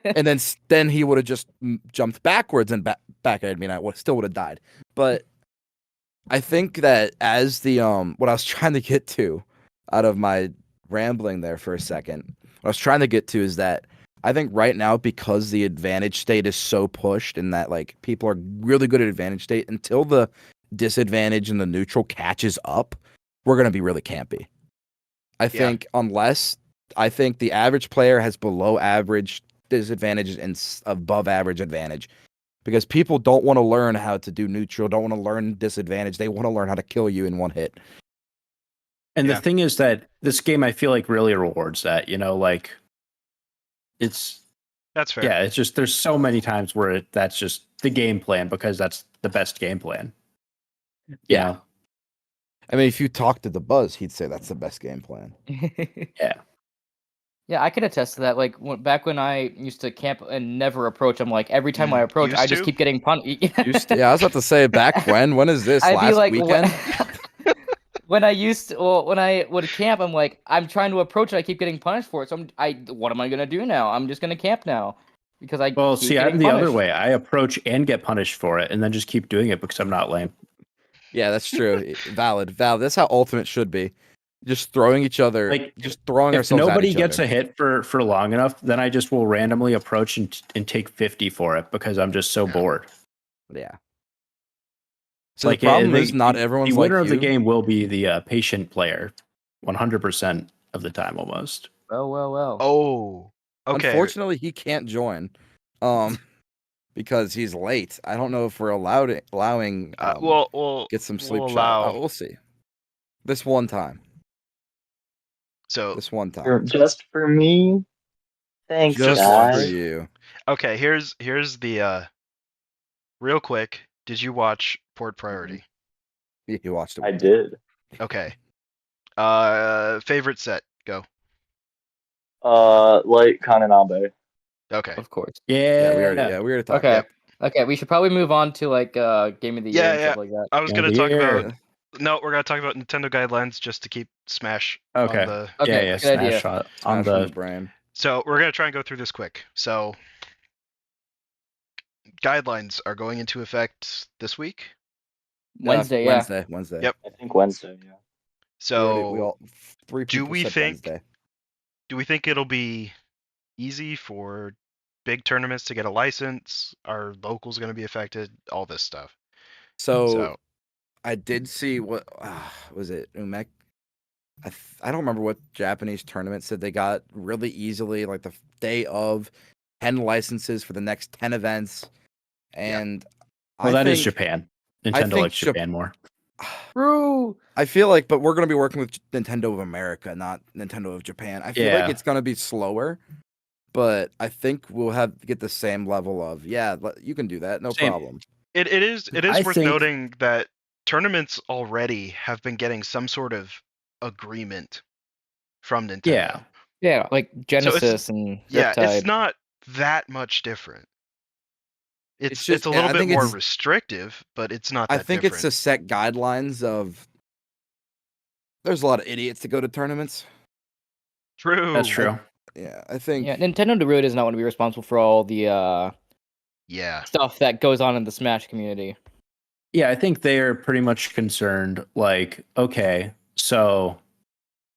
and then he would have just jumped backwards and back aired me, and I still would have died. But I think that as the what I was trying to get to out of my rambling there for a second, what I was trying to get to is that I think right now, because the advantage state is so pushed and that like people are really good at advantage state, until the disadvantage and the neutral catches up, we're gonna be really campy. I think I think the average player has below average disadvantage and above average advantage. Because people don't want to learn how to do neutral, don't want to learn disadvantage. They want to learn how to kill you in one hit. And the thing is that this game, I feel like, really rewards that. You know, like that's fair. Yeah, it's just there's so many times where that's just the game plan because that's the best game plan. Yeah. You know? I mean, if you talk to the Buzz, he'd say that's the best game plan. Yeah. Yeah, I can attest to that. Like back when I used to camp and never approach, I'm like every time I approach, I just keep getting punished. Yeah, I was about to say back when. When is this? Last weekend? When I would camp, I'm like, I'm trying to approach and I keep getting punished for it. So what am I gonna do now? I'm just gonna camp now because I'm the other way. I approach and get punished for it, and then just keep doing it because I'm not lame. Yeah, that's true. Valid. That's how Ultimate should be. Just throwing each other, ourselves at each other. If nobody gets a hit for long enough, then I just will randomly approach and take 50 for it because I'm just so bored. Yeah. So the problem is not everyone's the winner of the you. game will be the patient player, 100% of the time almost. Well. Oh, okay. Unfortunately, he can't join, because he's late. I don't know if we're allowing. We'll get some sleep shot. We'll see. This one time. So this one time, just for me. Thanks, just guys. for you. Okay, here's the real quick. Did you watch Port Priority? Yeah, you watched it. I did. Okay. Favorite set, go. Light Kananabe. Okay. Of course. Yeah, we already talked. Okay. Okay, we should probably move on to like game of the year and stuff like that. I was gonna talk about. No, we're gonna talk about Nintendo guidelines just to keep Smash. Okay. On the... Okay. Yeah. Good Smash idea. shot on the brain. So we're gonna try and go through this quick. So guidelines are going into effect this week. Wednesday. Wednesday. Yep. I think Wednesday. Yeah. So we all 3 people do we said think? Wednesday. Do we think it'll be easy for big tournaments to get a license? Are locals going to be affected? All this stuff. So I did see what was it? Umek. I don't remember what Japanese tournament said they got really easily, like the day of 10 licenses for the next 10 events. And that is Japan. Nintendo likes Japan more. True. I feel like, but we're going to be working with Nintendo of America, not Nintendo of Japan. I feel like it's going to be slower, but I think we'll get the same level of, you can do that. No problem. It is worth noting that tournaments already have been getting some sort of agreement from Nintendo. Yeah, like Genesis and Riptide. It's not that much different. It's a little bit more restrictive, but it's not that different. It's a set guidelines of there's a lot of idiots that go to tournaments. True. That's true. I think Nintendo really does not want to be responsible for all the stuff that goes on in the Smash community. Yeah, I think they're pretty much concerned, like, okay, so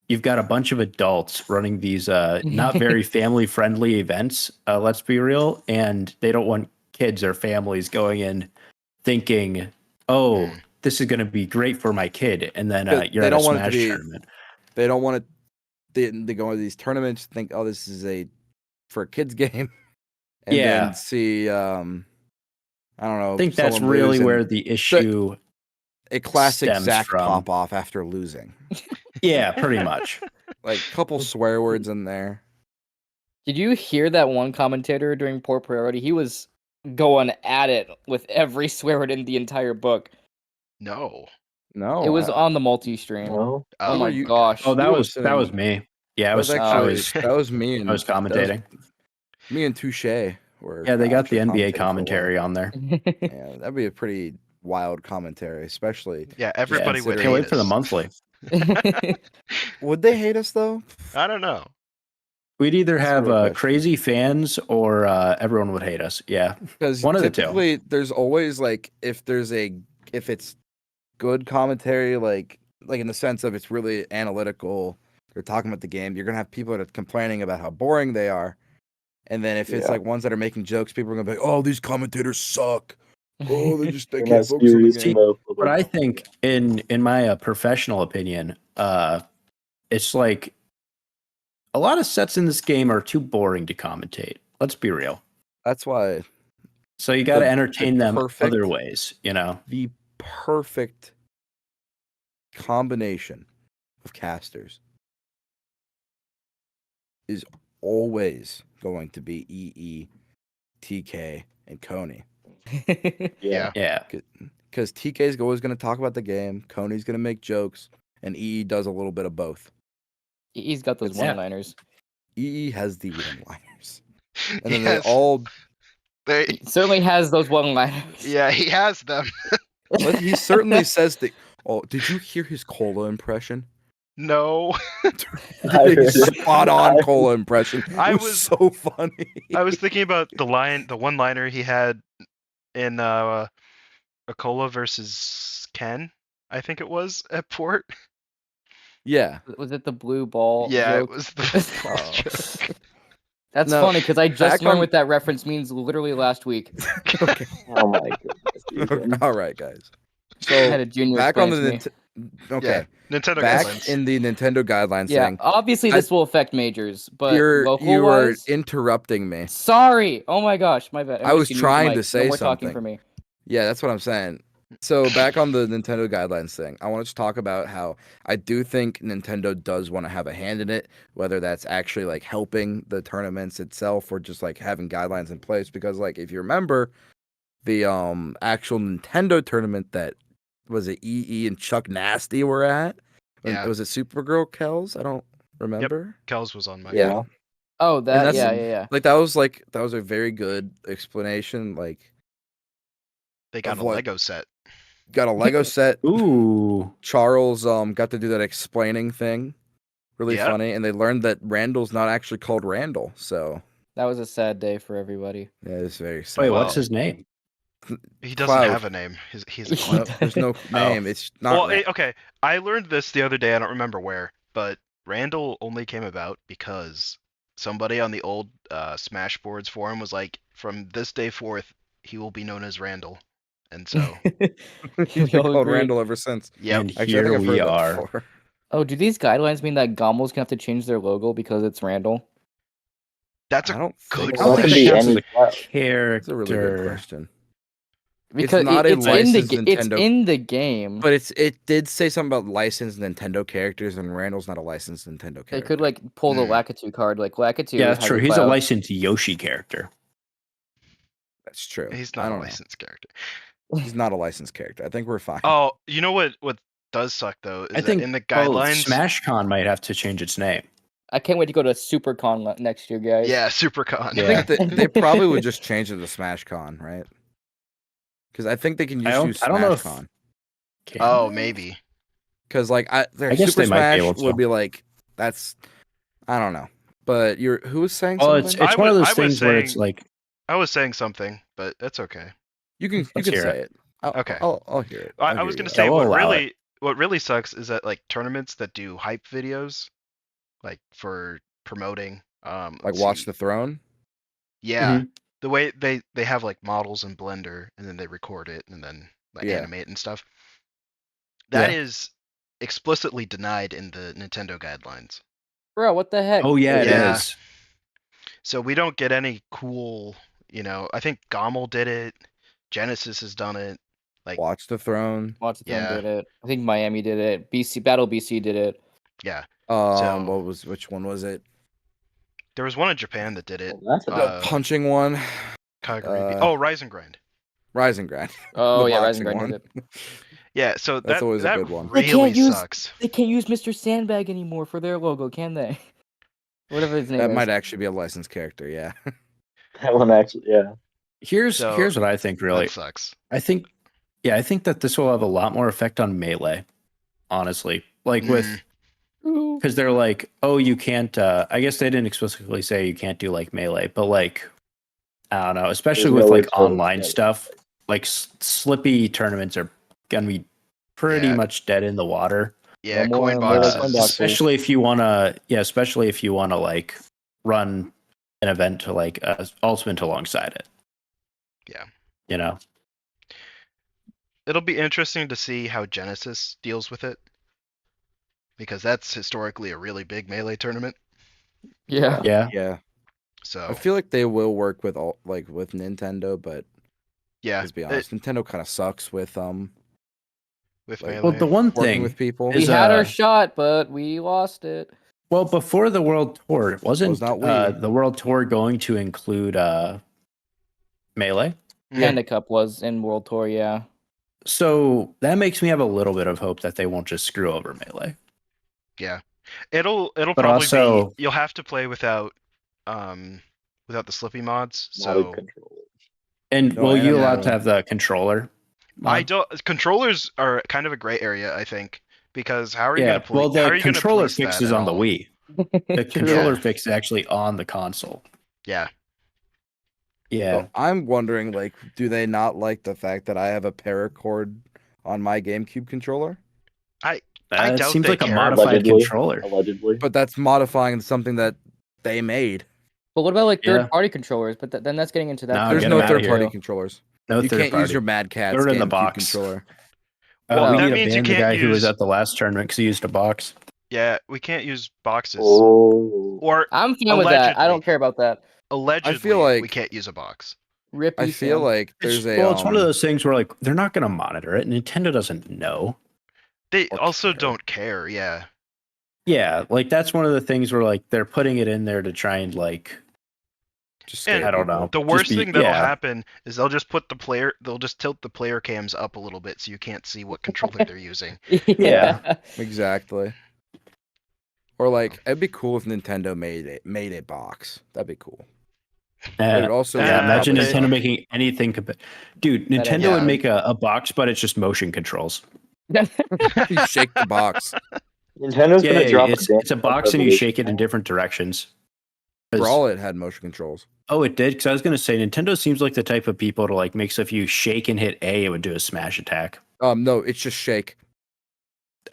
you've got a bunch of adults running these not very family-friendly events, let's be real, and they don't want kids or families going in thinking, oh, this is going to be great for my kid, and then you're at a Smash tournament. They don't want to. They go into these tournaments, think, oh, this is for a kids game, and then see, I don't know. I think that's really where the issue. A classic Zach pop off after losing. Yeah, pretty much. Like a couple swear words in there. Did you hear that one commentator during Poor Priority? He was going at it with every swear word in the entire book. No. No, It was on the multi-stream. No. Oh Who my were you- gosh. Oh, that We were was sitting- me. Yeah, that was I actually was that was me and I was commentating. me and Touche were. Yeah, they got the actually NBA commentating for a while. commentary on there. Yeah, that'd be a pretty wild commentary, especially. Yeah, everybody would Can't hate wait for the us. monthly. Would they hate us though? I don't know. We'd either That's a have real question. crazy fans or everyone would hate us. Yeah. Because One of the two. typically there's always like if it's good commentary, like in the sense of it's really analytical, they're talking about the game, you're gonna have people that are complaining about how boring they are. And then if it's Yeah. like ones that are making jokes, people are gonna be like, "Oh, these commentators suck. Oh, they They're can't not focus on the serious game." enough. But I think in my professional opinion, it's like a lot of sets in this game are too boring to commentate. Let's be real. That's why So you got to The entertain them perfect- other ways, you know. the perfect combination of casters is always going to be EE, TK, and Coney. Yeah. Yeah. Because TK is always going to talk about the game, Coney's going to make jokes, and EE does a little bit of both. He's got those Yeah. one-liners. EE has the one-liners. And then Yes, they all... He certainly has those one-liners. Yeah, he has them. He certainly says the... Oh, did you hear his cola impression? No. I heard it. Spot on cola impression. I It was- so funny. I was thinking about the one-liner he had in Akola versus Ken, I think it was at Port. Yeah. Was it the blue ball Yeah, joke? it was the Oh. joke. That's No, funny because I back just learned on- what that reference means literally last week. Okay. Oh my goodness. Ethan. All right, guys. I had So a junior back on explain the it to me. okay. Nintendo Back guidelines. in the Nintendo guidelines Yeah, thing, obviously this will affect majors, but you were local-wise, interrupting me. sorry. Oh my gosh, my bad. I was Everybody can use trying mic. to No say more talking something. for me. Yeah, that's what I'm saying. So back on the Nintendo guidelines thing, I wanted to talk about how I do think Nintendo does want to have a hand in it, whether that's actually like helping the tournaments itself or just like having guidelines in place. Because like if you remember, the actual Nintendo tournament that was it EE and Chuck Nasty were at, Yeah. was it Supergirl Kells? I don't remember. Kells was on my Yeah. Oh, that that's- yeah. Like that was a very good explanation. Like They got Of a what? Lego set. got a Lego set. Ooh. Charles got to do that explaining thing. Really Yeah. funny. And they learned that Randall's not actually called Randall. So That was a sad day for everybody. yeah, it's very sad. Wait, Well, what's his name? He doesn't Cloud. have a name. He's a He clown. No, there's no name. It's not Well, Ran- okay. I learned this the other day. I don't remember where, but Randall only came about because somebody on the old Smashboards forum was like, "From this day forth, he will be known as Randall," and so He's We been all called agree. Randall ever since. And Actually, I here think I've we heard that are. before. Oh, do these guidelines mean that Gommels can have to change their logo because it's Randall? that's I a don't good think I don't Well, it think could it be counts as any a class. character. That's a really good question. Because not a it's in the licensed it's Nintendo- in the game. But it did say something about licensed Nintendo characters, and Randall's not a licensed Nintendo character. They could like pull the Hmm. Lakitu card, like Lakitu. Yeah, that's has true. He's a cloud. licensed Yoshi character. That's true. He's I not a don't know. licensed character. He's not a licensed character. I think we're fine. Oh, you know what does suck though is I think that in the oh, guidelines. SmashCon might have to change its name. I can't wait to go to SuperCon next year, guys. Yeah, SuperCon. Yeah. I think they probably would just change it to SmashCon, right? Because I think they can I just don't- use I don't know if- SmashCon. Can Oh, they? maybe. Because like their I guess Super they might be Smash able to. would be like that's I don't know. But who was saying Well, something? it's I one of was- those I was things where it's saying- like I was saying something, but that's okay. you can Let's hear say it. Okay. I'll hear it. I I'll was hear gonna you say out. we'll what allow really sucks is that like tournaments that do hype videos, like for promoting, like let's Watch see. the Throne. Yeah, the way they have like models in Blender and then they record it and then like Yeah. animate and stuff. That Yeah. is explicitly denied in the Nintendo guidelines. Bro, what the heck? oh yeah, it is. Yeah. So we don't get any cool, I think Gommel did it, Genesis has done it. Like Watch the Throne. Watch the Throne Yeah. did it. I think Miami did it. BC Battle BC did it. yeah, Which one was it? There was one in Japan that did it. Well, that's The a punching one, Kagurabi. uh, Oh, Rise and Grind. Rising Grind. Oh The yeah, Rising boxing Grind did one. it. Yeah, so That's always a that good one. They really can't use- sucks. They can't use Mr. Sandbag anymore for their logo, can they? Whatever his name That is. might actually be a licensed character. Yeah. that one actually. Yeah. Here's So, what I think. Really, That sucks. I think that this will have a lot more effect on Melee. Honestly, like with because they're like, oh, you can't. I guess they didn't explicitly say you can't do like Melee, but like, I don't know, especially There's with no way like to- online yeah. stuff. Like Slippy tournaments are gonna be pretty Yeah. much dead in the water. Yeah, No more coin Melee boxes. coin boxes. Especially if you wanna like run an event to like Ultimate alongside it. Yeah. You know. It'll be interesting to see how Genesis deals with it. Because that's historically a really big Melee tournament. Yeah. Yeah. Yeah. So I feel like they will work with with Nintendo, but yeah, let's be honest, Nintendo kind of sucks with with like, Melee. Well, the one working thing with people. We is, had our shot, but we lost it. well, before the World Tour, wasn't not we. the World Tour going to include Melee? Yeah. Panda Cup was in World Tour, yeah. So that makes me have a little bit of hope that they won't just screw over Melee. Yeah. It'll But probably also- be you'll have to play without the Slippy mods. Modded So controllers. And No, will and you I'm allowed not- to have the controller? I mod? don't controllers are kind of a gray area, I think. Because how are you Yeah. gonna play Well, how are the you gonna controller police fix that is at on the all? Wii. The controller Yeah. fix is actually on the console. Yeah. Yeah. Well, I'm wondering, like, do they not like the fact that I have a paracord on my GameCube controller? I It doubt seems they like a care. modified Allegedly. controller. Allegedly. But that's modifying something that they made. But what about like Yeah. third-party controllers? But then that's getting into that. No, There's get no them outta third-party here. controllers. No You third can't party. use your Mad Catz Throw it in the GameCube box. controller. Well, we that need to means you ban the can't guy who was use- at the last tournament because he used a box. Yeah, we can't use boxes. Oh. Or I'm fine with that. I Allegedly. don't care about that. allegedly like- we can't use a box. Rip I you, feel Sam. like there's It's one of those things where like they're not going to monitor it. Nintendo doesn't know. They Or also care. don't care, yeah. Yeah, like that's one of the things where like they're putting it in there to try and like just And scare I don't people. know. The Just worst be- thing that'll yeah. happen is they'll just tilt the player cams up a little bit so you can't see what controller they're using. Yeah. Exactly. Or like, it'd be cool if Nintendo made a box. That'd be cool. But it also yeah, Uh, imagine but- Nintendo making anything. Dude, Nintendo yeah. would make a box, but it's just motion controls. you shake the box. Nintendo's Yeah, gonna drop it's a box and you Revolution. shake it in different directions. 'Cause- For all it had motion controls. Oh, it did. Because I was gonna say Nintendo seems like the type of people to like make so if you shake and hit A, it would do a smash attack. No, it's just shake.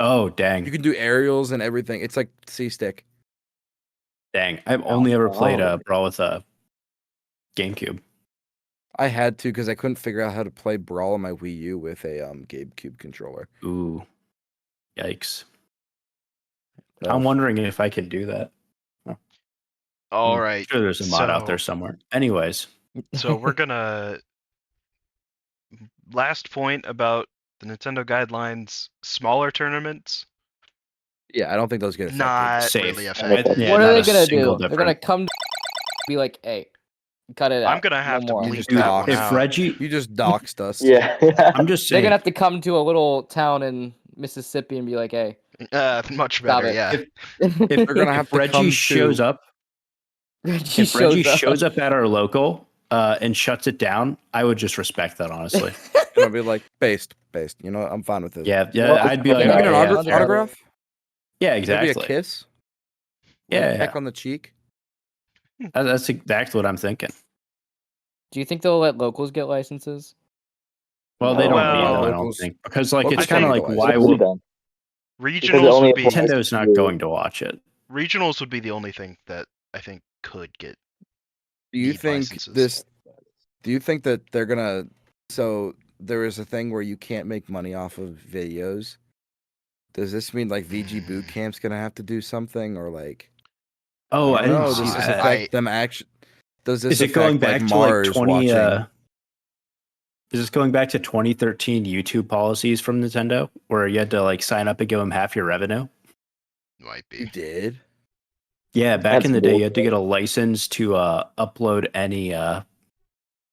Oh, dang, You can do aerials and everything. It's like C-stick. dang! I've only ever played wow. Brawl with a GameCube. I had to because I couldn't figure out how to play Brawl on my Wii U with a GameCube controller. Ooh, yikes! So, I'm wondering if I could do that. All I'm right. sure there's a mod out there so- somewhere. Anyways, So we're gonna last point about the Nintendo guidelines, smaller tournaments. yeah, I don't think those get affected. Not Safe. really Yeah, affected. yeah, what not are a they gonna single do? They're different. gonna come be like, hey, cut it out. I'm gonna have no to more. bleep just that dox. one if out. Reggie, You just doxed us. Yeah. I'm just They're saying, gonna have to come to a little town in Mississippi and be like, hey, Much Stop better, it. yeah. if They're gonna have if to Reggie come shows to- up, Reggie if Reggie shows up. shows up at our local and shuts it down, I would just respect that honestly. I'll be like, based. You know what? I'm fine with this. Yeah, yeah, Well, I'd be Can like, Can I get an yeah, yeah, yeah, autograph? yeah, Maybe a exactly. kiss? Yeah, Like, peck yeah. on the cheek? That's exactly what I'm thinking. Do you think they'll let locals get licenses? Well, they don't Well, need them, I don't locals- think, because like locals it's kind of can like legalize why it. would Because it Regionals only would be applies- Nintendo's not Yeah. going to watch it? regionals would be the only thing that I think could get. Do you Need think licenses. do you think that they're gonna, so there is a thing where you can't make money off of videos? Does this mean like VG Boot Camp's gonna have to do something, or like, Oh, I don't didn't know, see does this that. affect them actually? Does this Is it affect, going back like, to like Mars 20? watching? Is this going back to 2013 YouTube policies from Nintendo, where you had to like sign up and give them half your revenue? Might You be. did? Yeah, back That's in the day, cool. you had to get a license to upload any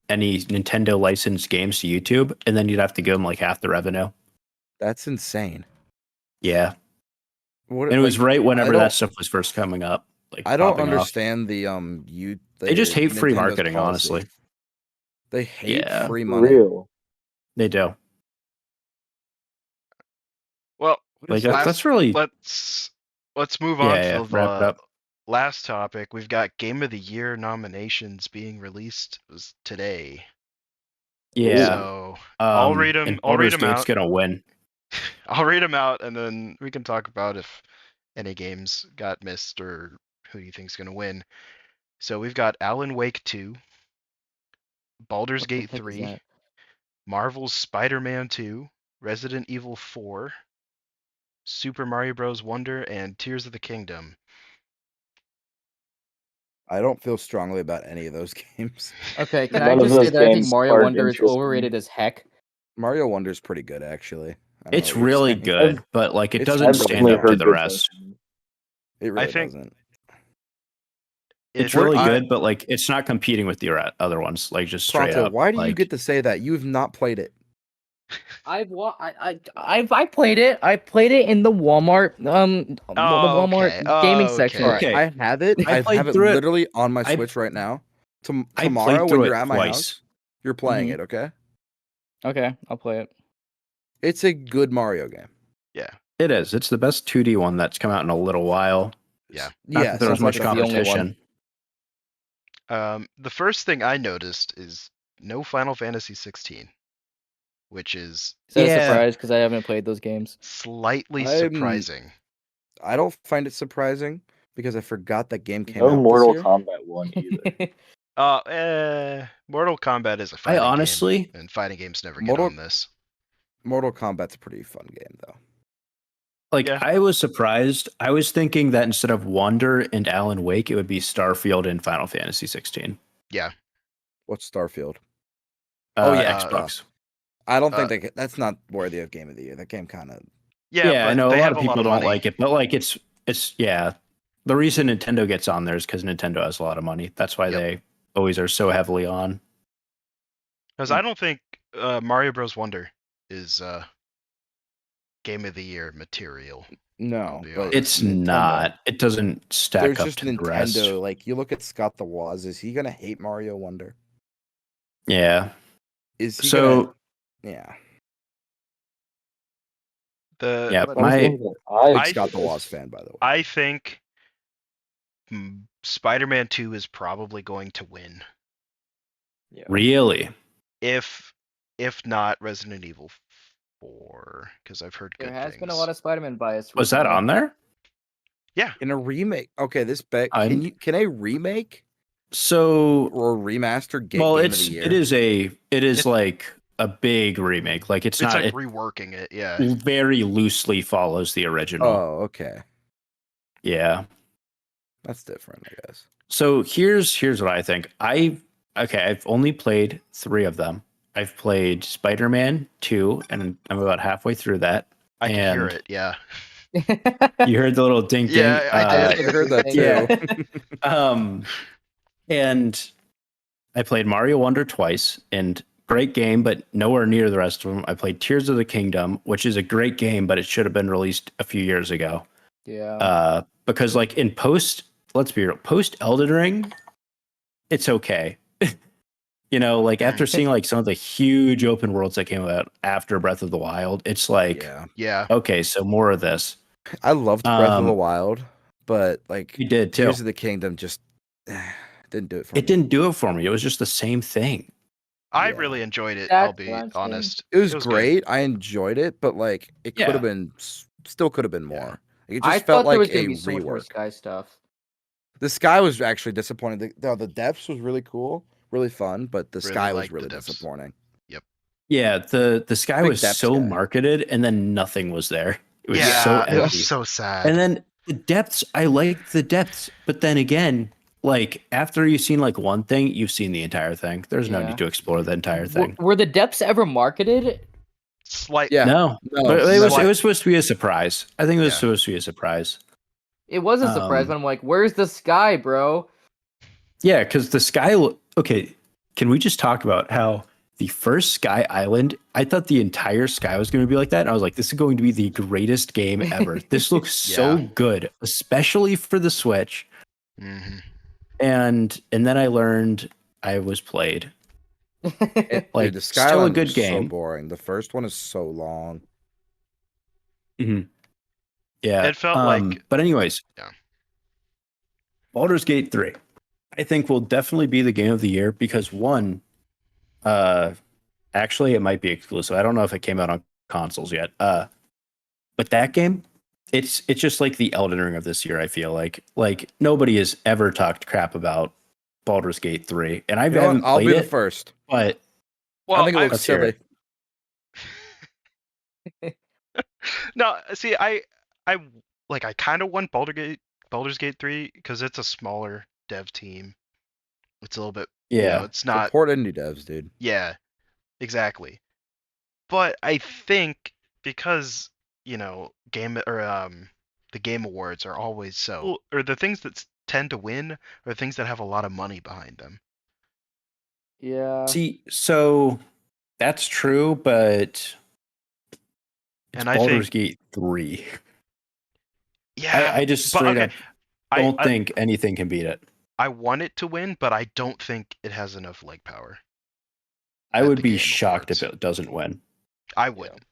Nintendo licensed games to YouTube, and then you'd have to give them like half the revenue. That's insane. Yeah, What? and it was like, right I whenever don't- that stuff was first coming up. Like I don't popping off. understand the They just hate free Nintendo's marketing, policy. honestly. They hate Yeah. free For money. real. They do. Well, Like last- that's really let's move Yeah, on yeah, to wrap it the up. last topic. We've got Game of the Year nominations being released today. yeah. So I'll read 'em- And I'll read Baldur's 'em Gate's out. gonna win. I'll read them out, and then we can talk about if any games got missed or who you think's gonna win. So we've got Alan Wake 2, Baldur's What the Gate heck is 3, that? Marvel's Spider-Man 2, Resident Evil 4, Super Mario Bros. Wonder, and Tears of the Kingdom. I don't feel strongly about any of those games. Okay, can None I of just say those that I think games Mario spark Wonder is interest in me. overrated as heck? Mario Wonder's pretty good, actually. I don't know It's what you're really saying. good, but like it It's- doesn't I've stand definitely up to heard the good rest. things. It really think- doesn't. It's It- really I- good, but like it's not competing with the other ones. Like just straight Pronto, up. why do you like, get to say that? You have not played it. I played it. I played it in the Walmart the Walmart gaming okay. section. Okay. I have it. I I played have it through it. literally on my I- Switch right now. I played Tomorrow, through when it you're at my twice. house, you're playing Mhm. it. Okay, Okay, I'll play it. it's a good Mario game. It is. It's the best 2D one that's come out in a little while. Yeah. Not Yeah, that there was sounds like much it's the only one. competition. The first thing I noticed is no Final Fantasy 16, which is Is that a Yeah. surprise? Because I haven't played those games. slightly I'm- surprising. I don't find it surprising because I forgot that game came No out Mortal this year. Kombat 1 either. Mortal Kombat is a I fighting game, honestly, and fighting games never get Mortal- on this. Mortal Kombat's a pretty fun game, though. like, Yeah. I was surprised. I was thinking that instead of Wonder and Alan Wake, it would be Starfield and Final Fantasy 16. What's Starfield? Oh, yeah, Xbox. I don't think that's not worthy of Game of the Year. That game kind of. Yeah, I but know a they lot have of people don't money. like it, but like it's yeah. The reason Nintendo gets on there is because Nintendo has a lot of money. That's why Yep. they always are so heavily on. Because I don't think Mario Bros. Wonder is Game of the Year material. No, be but honest. It's Nintendo. not. It doesn't stack There's up just to the rest. Nintendo. Like you look at Scott the Woz. Is he gonna hate Mario Wonder? Yeah. Is he So gonna? Yeah, yeah, One my thing that big I- Scott the Woz fan, by the way. I think Spider-Man 2 is probably going to win. really. If not Resident Evil 4, because I've heard There good has things. been a lot of Spider-Man bias. Was that recently. on there? In a remake, okay, this bet I'm- can a remake So or a remaster get well, Game it's of the Year? it is It's- like a big remake. Like it's It's not. like It reworking it, yeah. very loosely follows the original. Oh, okay, Yeah. that's different, I guess. So here's what I think. I've only played 3 of them. I've played Spider-Man 2, and I'm about halfway through that. I can hear and- it, yeah. You heard the little ding ding. Yeah, I did. I heard that too. Yeah. And I played Mario Wonder twice, and great game, but nowhere near the rest of them. I played Tears of the Kingdom, which is a great game, but it should have been released a few years ago. Yeah. Because like in let's be real, post Elden Ring, it's okay. You know, like after seeing like some of the huge open worlds that came out after Breath of the Wild, it's like, Yeah, Yeah. okay, so more of this. I loved Breath of the Um, Wild, but like You did too. Tears of the Kingdom just didn't do it for me. It didn't do it for me. It was just the same thing. I Yeah. really enjoyed it, That's I'll be what I'm saying. honest. It was good. great. I enjoyed it, but like it Yeah. could have been, still could have been more. It just I felt thought there like was a gonna be so much more rework. Sky stuff. The sky was actually disappointing. The depths was really cool, really fun, but the Really sky was liked the really depths. disappointing. Yeah, the sky Big was depth so sky. marketed, and then nothing was there. It was Yeah, so it empty. was so sad. And then the depths, I liked the depths, but then again, like after you've seen like one thing, you've seen the entire thing. There's no Yeah. need to explore the entire W- thing. were the depths ever marketed? Slight. Yeah, No, no, but it no. was supposed to be a surprise. I think it was Yeah. supposed to be a surprise. It was a surprise, but I'm like, where's the sky, bro? Yeah, because the sky. Okay, can we just talk about how the first Sky Island? I thought the entire sky was going to be like that. And I was like, this is going to be the greatest game ever. This looks so Yeah. good, especially for the Switch. Hmm. And then I learned I was played. Like, Dude, the still a Skyline good was so game. boring. The first one is so long. Mhm. Yeah. It felt like- But anyways. Yeah. Baldur's Gate 3, I think will definitely be the game of the year because one, actually it might be exclusive. I don't know if it came out on consoles yet. But that game, it's just like the Elden Ring of this year. I feel like nobody has ever talked crap about Baldur's Gate 3, and I You know what? haven't I'll played be it. the first. But Well, I think it looks Let's hear silly. it. No, see, I kind of want Baldur's Gate 3 because it's a smaller dev team. It's a little bit, yeah, it's not. Support indie devs, dude. Yeah, exactly. But I think because the Game Awards are always or the things that tend to win are things that have a lot of money behind them. Yeah. see, so that's true, but it's And I Baldur's think, Gate 3. yeah, I just but straight okay, up don't I think anything can beat it. I want it to win, but I don't think it has enough leg power. I at would the be Game shocked Awards. if it doesn't win. I wouldn't.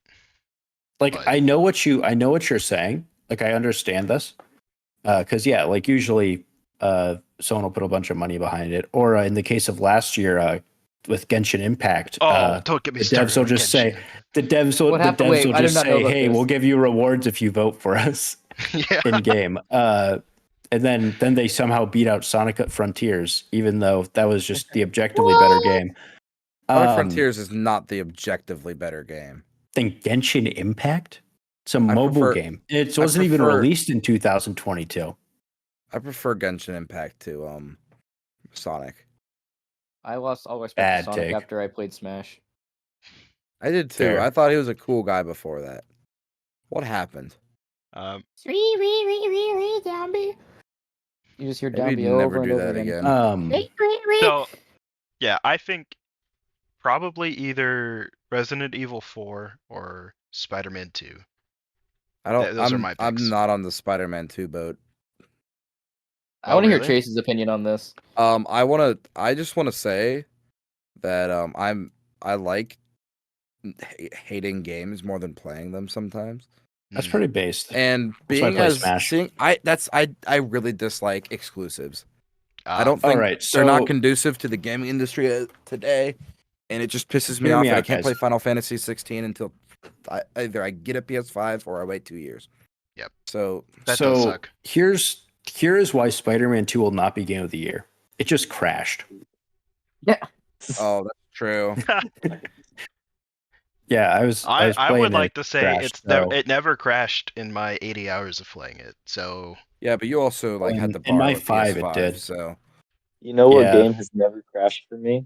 Like But- I know what you're saying. Like I understand this. Because yeah, like usually someone will put a bunch of money behind it. Or in the case of last year with Genshin Impact, Don't get me the started. devs will on just Genshin. say the devs will Wait, I did just not know say, about hey, this. we'll give you rewards if you vote for us Yeah. in game. And then they somehow beat out Sonic Frontiers, even though that was just the objectively better game. Sonic Frontiers is not the objectively better game. Than Genshin Impact? It's a mobile prefer- game. It wasn't even prefer- released in 2022. I prefer Genshin Impact to Sonic. I lost all respect Bad to Sonic take. after I played Smash. I did too. Fair. I thought he was a cool guy before that. What happened? Downbeat. You just hear Maybe Downbeat never over and do over that again. So, yeah, I think probably either Resident Evil 4 or Spider-Man 2. I don't. Those are my I'm picks. not on the Spider-Man 2 boat. I want to hear really? Chase's opinion on this. I just wanna say that I like hating games more than playing them sometimes. That's Mm. pretty based. And That's why I being play as Smash. seeing I really dislike exclusives. I don't All think right, they're not so- conducive to the gaming industry today, and it just pisses me Hear off me that I out, can't guys. play Final Fantasy 16 until either I get a PS5 or I wait 2 years. Yep. So That does suck. Here is why Spider-Man 2 will not be game of the year. It just crashed. oh, that's true. Yeah, I was I playing would it, like to say crashed, so- it never crashed in my 80 hours of playing it. So Yeah, but you also like had to In my borrow a 5 it PS5, did. so You know what Yeah. game has never crashed for me?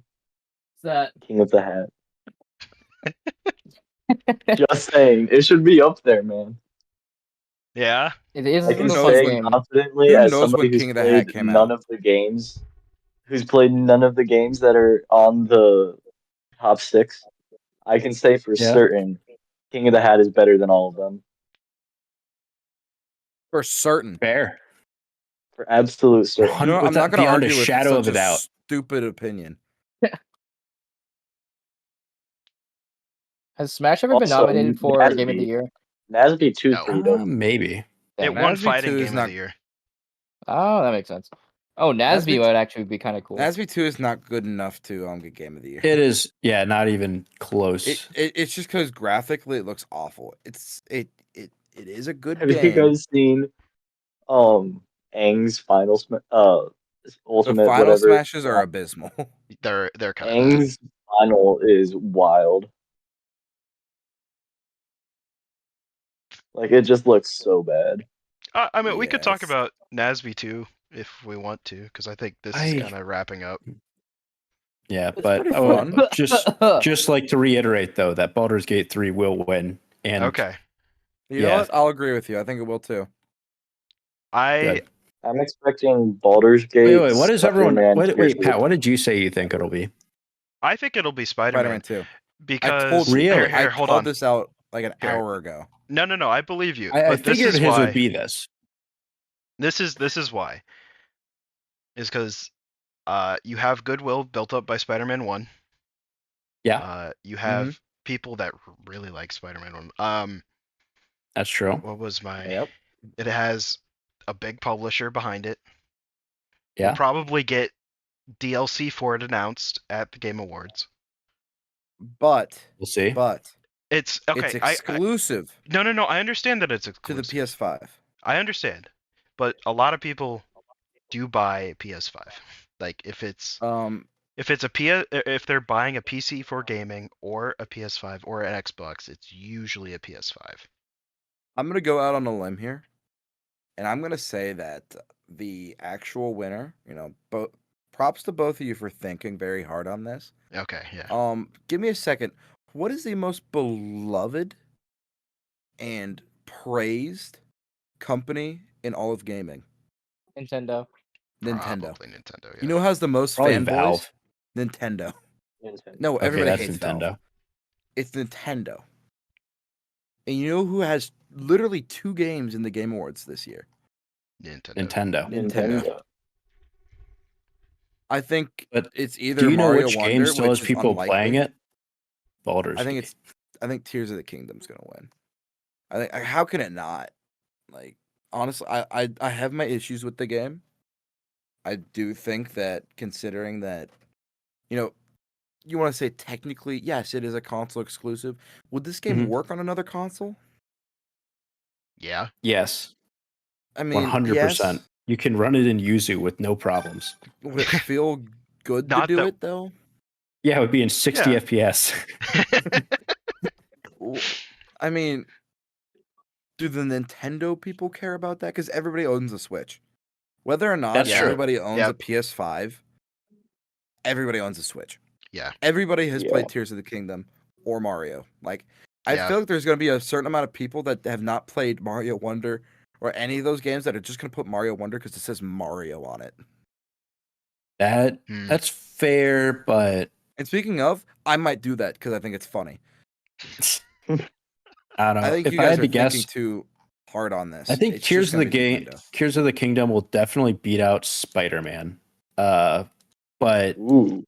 That King of the Hat. Just saying, it should be up there, man. yeah, it is I a can knows say fun game. confidently, Who as knows somebody when who's King of the Hat played came none out? of the games, that are on the top 6, I can say for Yeah. certain, King of the Hat is better than all of them. for certain. Fair. For absolute certain. You know, what? I'm not going to Beyond a argue with shadow of such a doubt. stupid opinion. Has Smash ever been Also, nominated for Game of the Nasby. Year? Nasby 2 is No. pretty dope. Maybe. it Nasby won fighting 2 is game not- of the year. Oh, that makes sense. Oh, Nasby Nasby would actually be kind of cool. Nasby 2 is not good enough to get Game of the Year. It is, yeah, not even close. It's just because graphically it looks awful. It is a good Have you game. guys seen Aang's The ultimate final whatever? smashes are abysmal. They're kind of bad. Aang's final is wild. Like it just looks so bad. I mean, we could talk Yes. about Nasby too if we want to, because I think this is I- kind of wrapping up. Yeah, It's but pretty oh, fun. just like to reiterate though that Baldur's Gate 3 will win. And Okay. You know Yeah. what? I'll agree with you. I think it will too. Good. I'm expecting Baldur's Gate. Wait, what is everyone? Spider-Man, Wait, Tears wait, of the Pat, what did you say you think it'll be? I think it'll be Spider-Man Spider-Man 2. because Really? here, I hold called on. this out like an Here. hour ago. No, I believe you. I But this figured is his why. would be this. This is why. Is because you have goodwill built up by Spider-Man 1. Yeah, You have people that really like Spider-Man 1. that's true. What was my? Yep. It has a big publisher behind it. Yeah. We'll probably get DLC for it announced at the Game Awards. But We'll see. It's okay. it's exclusive No. I understand that it's to exclusive. the PS5. I understand, but a lot of people do buy PS5. Like if it's if they're buying a PC for gaming or a PS5 or an Xbox, it's usually a PS5. I'm gonna go out on a limb here, and I'm gonna say that the actual winner, props to both of you for thinking very hard on this. Okay, yeah. Give me a second. What is the most beloved and praised company in all of gaming? Nintendo. Nintendo. Probably Nintendo. Yeah. You know who has the most Probably fanboys? Valve. Nintendo. Nintendo. No, Okay, everybody that's hates Nintendo. Valve. It's Nintendo. And you know who has literally 2 games in the Game Awards this year? Nintendo. Nintendo. I think But it's either do you know Mario which Wonder, game still which has is people unlikely. playing it? Baldur's I Gate. think Tears of the Kingdom's gonna win. I think how can it not? Like honestly, I have my issues with the game. I do think that considering that, you want to say technically, yes, it is a console exclusive. Would this game Mhm. work on another console? Yeah. Yes, I mean, 100%. yes. You can run it in Yuzu with no problems. Would it feel good to Not do that- it though? Yeah, it would be in 60 Yeah. FPS. I mean, do the Nintendo people care about that? Because everybody owns a Switch. Whether or not That's true. everybody owns Yep. a PS5, everybody owns a Switch. Yeah. Everybody has Yeah. played Tears of the Kingdom or Mario. Like, I Yeah. feel like there's going to be a certain amount of people that have not played Mario Wonder or any of those games that are just going to put Mario Wonder because it says Mario on it. That's fair, but And speaking of, I might do that because I think it's funny. I don't know. I think If you I guys had are to thinking guess, too hard on this. I think It's Tears just of the gonna be Game, Nintendo. Tears of the Kingdom will definitely beat out Spider-Man. But Ooh.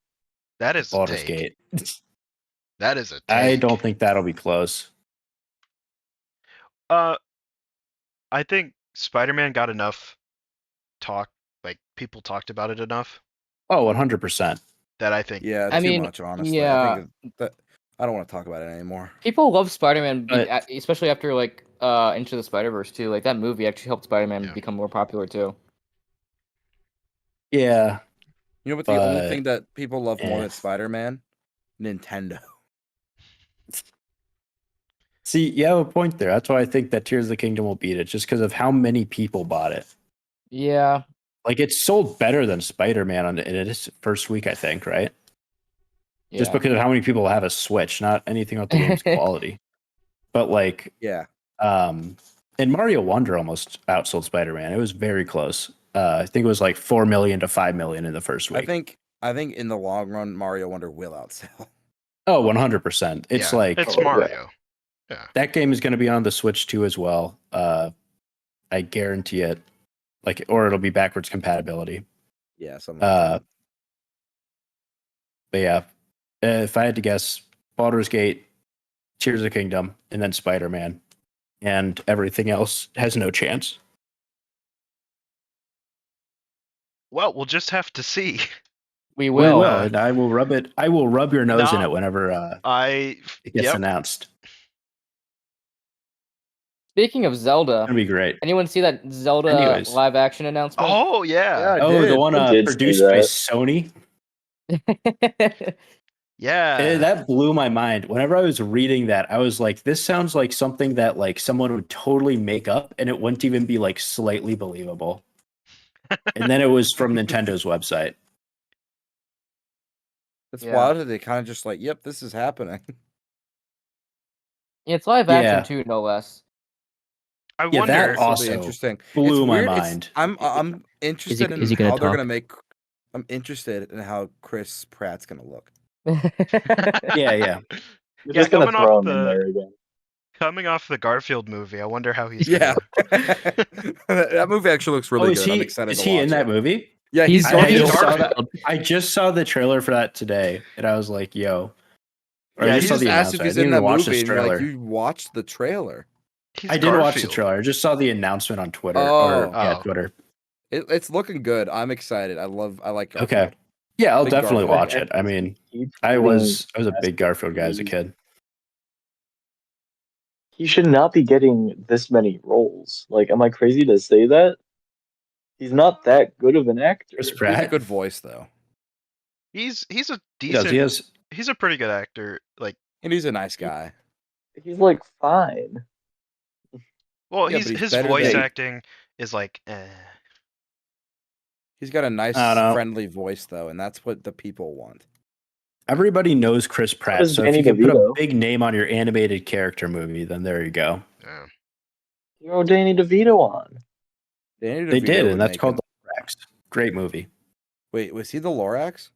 That is a Baldur's take. Gate. That is a take. I don't think that'll be close. I think Spider-Man got enough talk, like people talked about it enough Oh, 100%. that I think. Yeah, I too mean, much, honestly. yeah. I think that I don't want to talk about it anymore. People love Spider-Man, But- especially after like Into the Spider-Verse too. Like that movie actually helped Spider-Man Yeah. become more popular too. Yeah. But the only But- thing that people love more eh. than Spider-Man, Nintendo. See, you have a point there. That's why I think that Tears of the Kingdom will beat it, just because of how many people bought it. Yeah. Like, it sold better than Spider-Man in its first week, I think, right? Yeah. Just because of how many people have a Switch, not anything about the game's quality. But like, Yeah. and Mario Wonder almost outsold Spider-Man. It was very close. I think it was like 4 million to 5 million in the first week. I think in the long run, Mario Wonder will outsell. Oh, 100%. It's Yeah, like it's Oh, yeah. Mario. that game is going to be on the Switch too as well. I guarantee it. Like, or it'll be backwards compatibility. Yeah, something like that. But yeah, if I had to guess, Baldur's Gate, Tears of the Kingdom, and then Spider-Man, and everything else has no chance. Well, we'll just have to see. We We will. will, and I will rub it. I will rub your nose in No. it whenever It it gets announced. Speaking of Zelda, It'll be great. anyone see that Zelda Anyways. live action announcement? Oh yeah. I Oh, the did. one I did see produced by that. Sony. Yeah. That blew my mind. Whenever I was reading that, I was like, "This sounds like something that like someone would totally make up, and it wouldn't even be like slightly believable." And then it was from Nintendo's website. It's Yeah. wild that they kind of just like, yep, this is happening. It's live Yeah. action too, no less. I Yeah, wonder. that This will be also interesting. blew It's my weird. mind. I'm interested is he in gonna how they're talk? gonna make. I'm interested in how Chris Pratt's gonna look. Yeah, yeah. You're Yeah, just gonna throw him in there again. coming off the Garfield movie, I wonder how he's Yeah, gonna. that movie actually looks really Oh, is good. I'm he excited is to he watch in that it. movie? Yeah, He's- he's I he's just saw Garfield. that. I just saw the trailer for that today, and I was like, "Yo!" Or Yeah, I he just saw just the asked if announcement. I he's didn't in even that watch movie, this and you're like, trailer. you watched the trailer. He's I didn't watch the Garfield. trailer. I just saw the announcement on Twitter. Oh. Oh. Twitter. It's looking good. I'm excited. I like Garfield. Okay. Yeah, I'll Big definitely Garfield watch guy. it. I mean, Keep I getting was a big asked Garfield guy as a to- kid. He should not be getting this many roles. Like, am I crazy to say that? He's not that good of an actor. Chris He has a Pratt. good voice though, He's a He does. decent. He has. He's a pretty good actor. Like, and he's a nice guy. He's like fine. well, Yeah, but he's his better voice than- acting is like, He's got a nice, I don't know. friendly voice though, and that's what the people want. Everybody knows Chris Pratt, does so if Danny you can put a DeVito. big name on your animated character movie, then there you go. yeah. Throw Danny DeVito on. Danny They DeVito did, would and that's make called him. The Lorax. Great movie. Wait, was he the Lorax?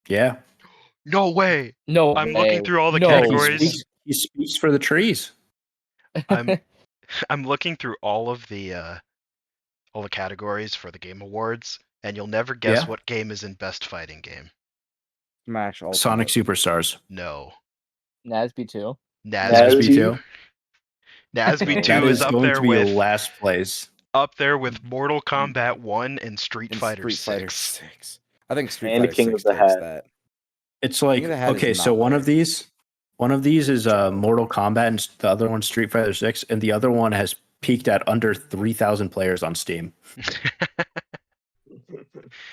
Yeah. No way. No, I'm way. looking through all the No. categories. He speaks for the trees. I'm looking through all the categories for the Game Awards, and you'll never guess Yeah. what game is in Best Fighting Game. Smash Ultimate. Sonic Superstars. No. Nasby too. NASB Nasby 2. NASB No. 2 That is is up going there to be with last place. Mortal Kombat 1 and Street And Fighter Street Fighter 6. 6. I think Street And Fighter King 6 of the takes Hat. that. It's like, of the Hat is okay, so not one there. of these is Mortal Kombat, and the other one's Street Fighter 6, and the other one has peaked at under 3,000 players on Steam.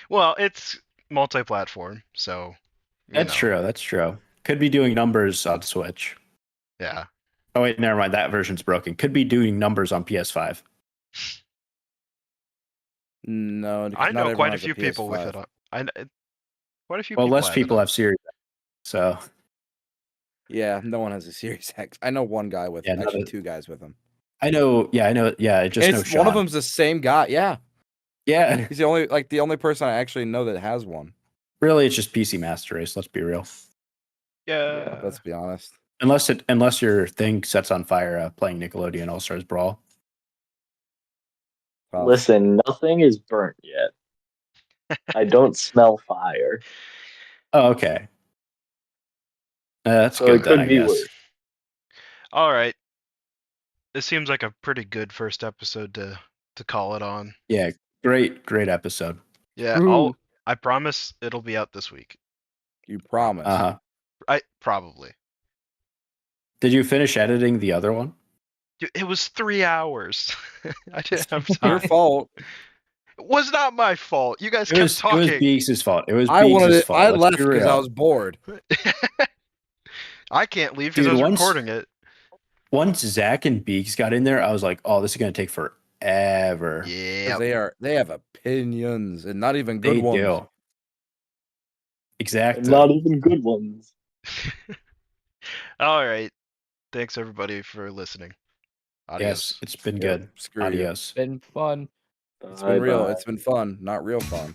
Well, it's multi-platform, so you That's know. true. That's true. Could be doing numbers on Switch. Yeah. Oh wait, never mind. That version's broken. Could be doing numbers on PS5. No, because I not know everyone quite a has few people with PS5. it. Quite a few Well, people less have people it. have Series X, so Yeah, no one has a Series X. I know one guy with Yeah, actually another- two guys with him. I know. Yeah, I know. Yeah, I just know It's one of Sean. them's the same guy. Yeah, Yeah, he's the only person I actually know that has one. really, it's just PC Master Race. Let's be real. Yeah. Let's be honest. Unless your thing sets on fire playing Nickelodeon All Stars Brawl. Well, Listen, nothing is burnt yet. I don't smell fire. Oh, okay. That's So good it then, could I be guess. worse. All right. This seems like a pretty good first episode to call it on. Yeah, great episode. Yeah, True. I promise it'll be out this week. you promise. Uh-huh. I probably. Did you finish editing the other one? Dude, it was 3 hours. I didn't have Your time. fault. It was not my fault. You guys It kept was talking. Beaks' fault. It was I wanted Beaks' it. fault. I Let's left be because I real. was bored. I can't leave because Dude, I was once- recording it. Once Zach and Beaks got in there, I was like, "Oh, this is gonna take forever." 'Cause Yeah. they have opinions and not even They good ones. do. Exactly. Not even good ones. All right. Thanks everybody for listening. Adios. Yes, it's been Yep, good. screw you. Adios. Been fun. It's been real. Bye-bye. It's been fun, not real fun.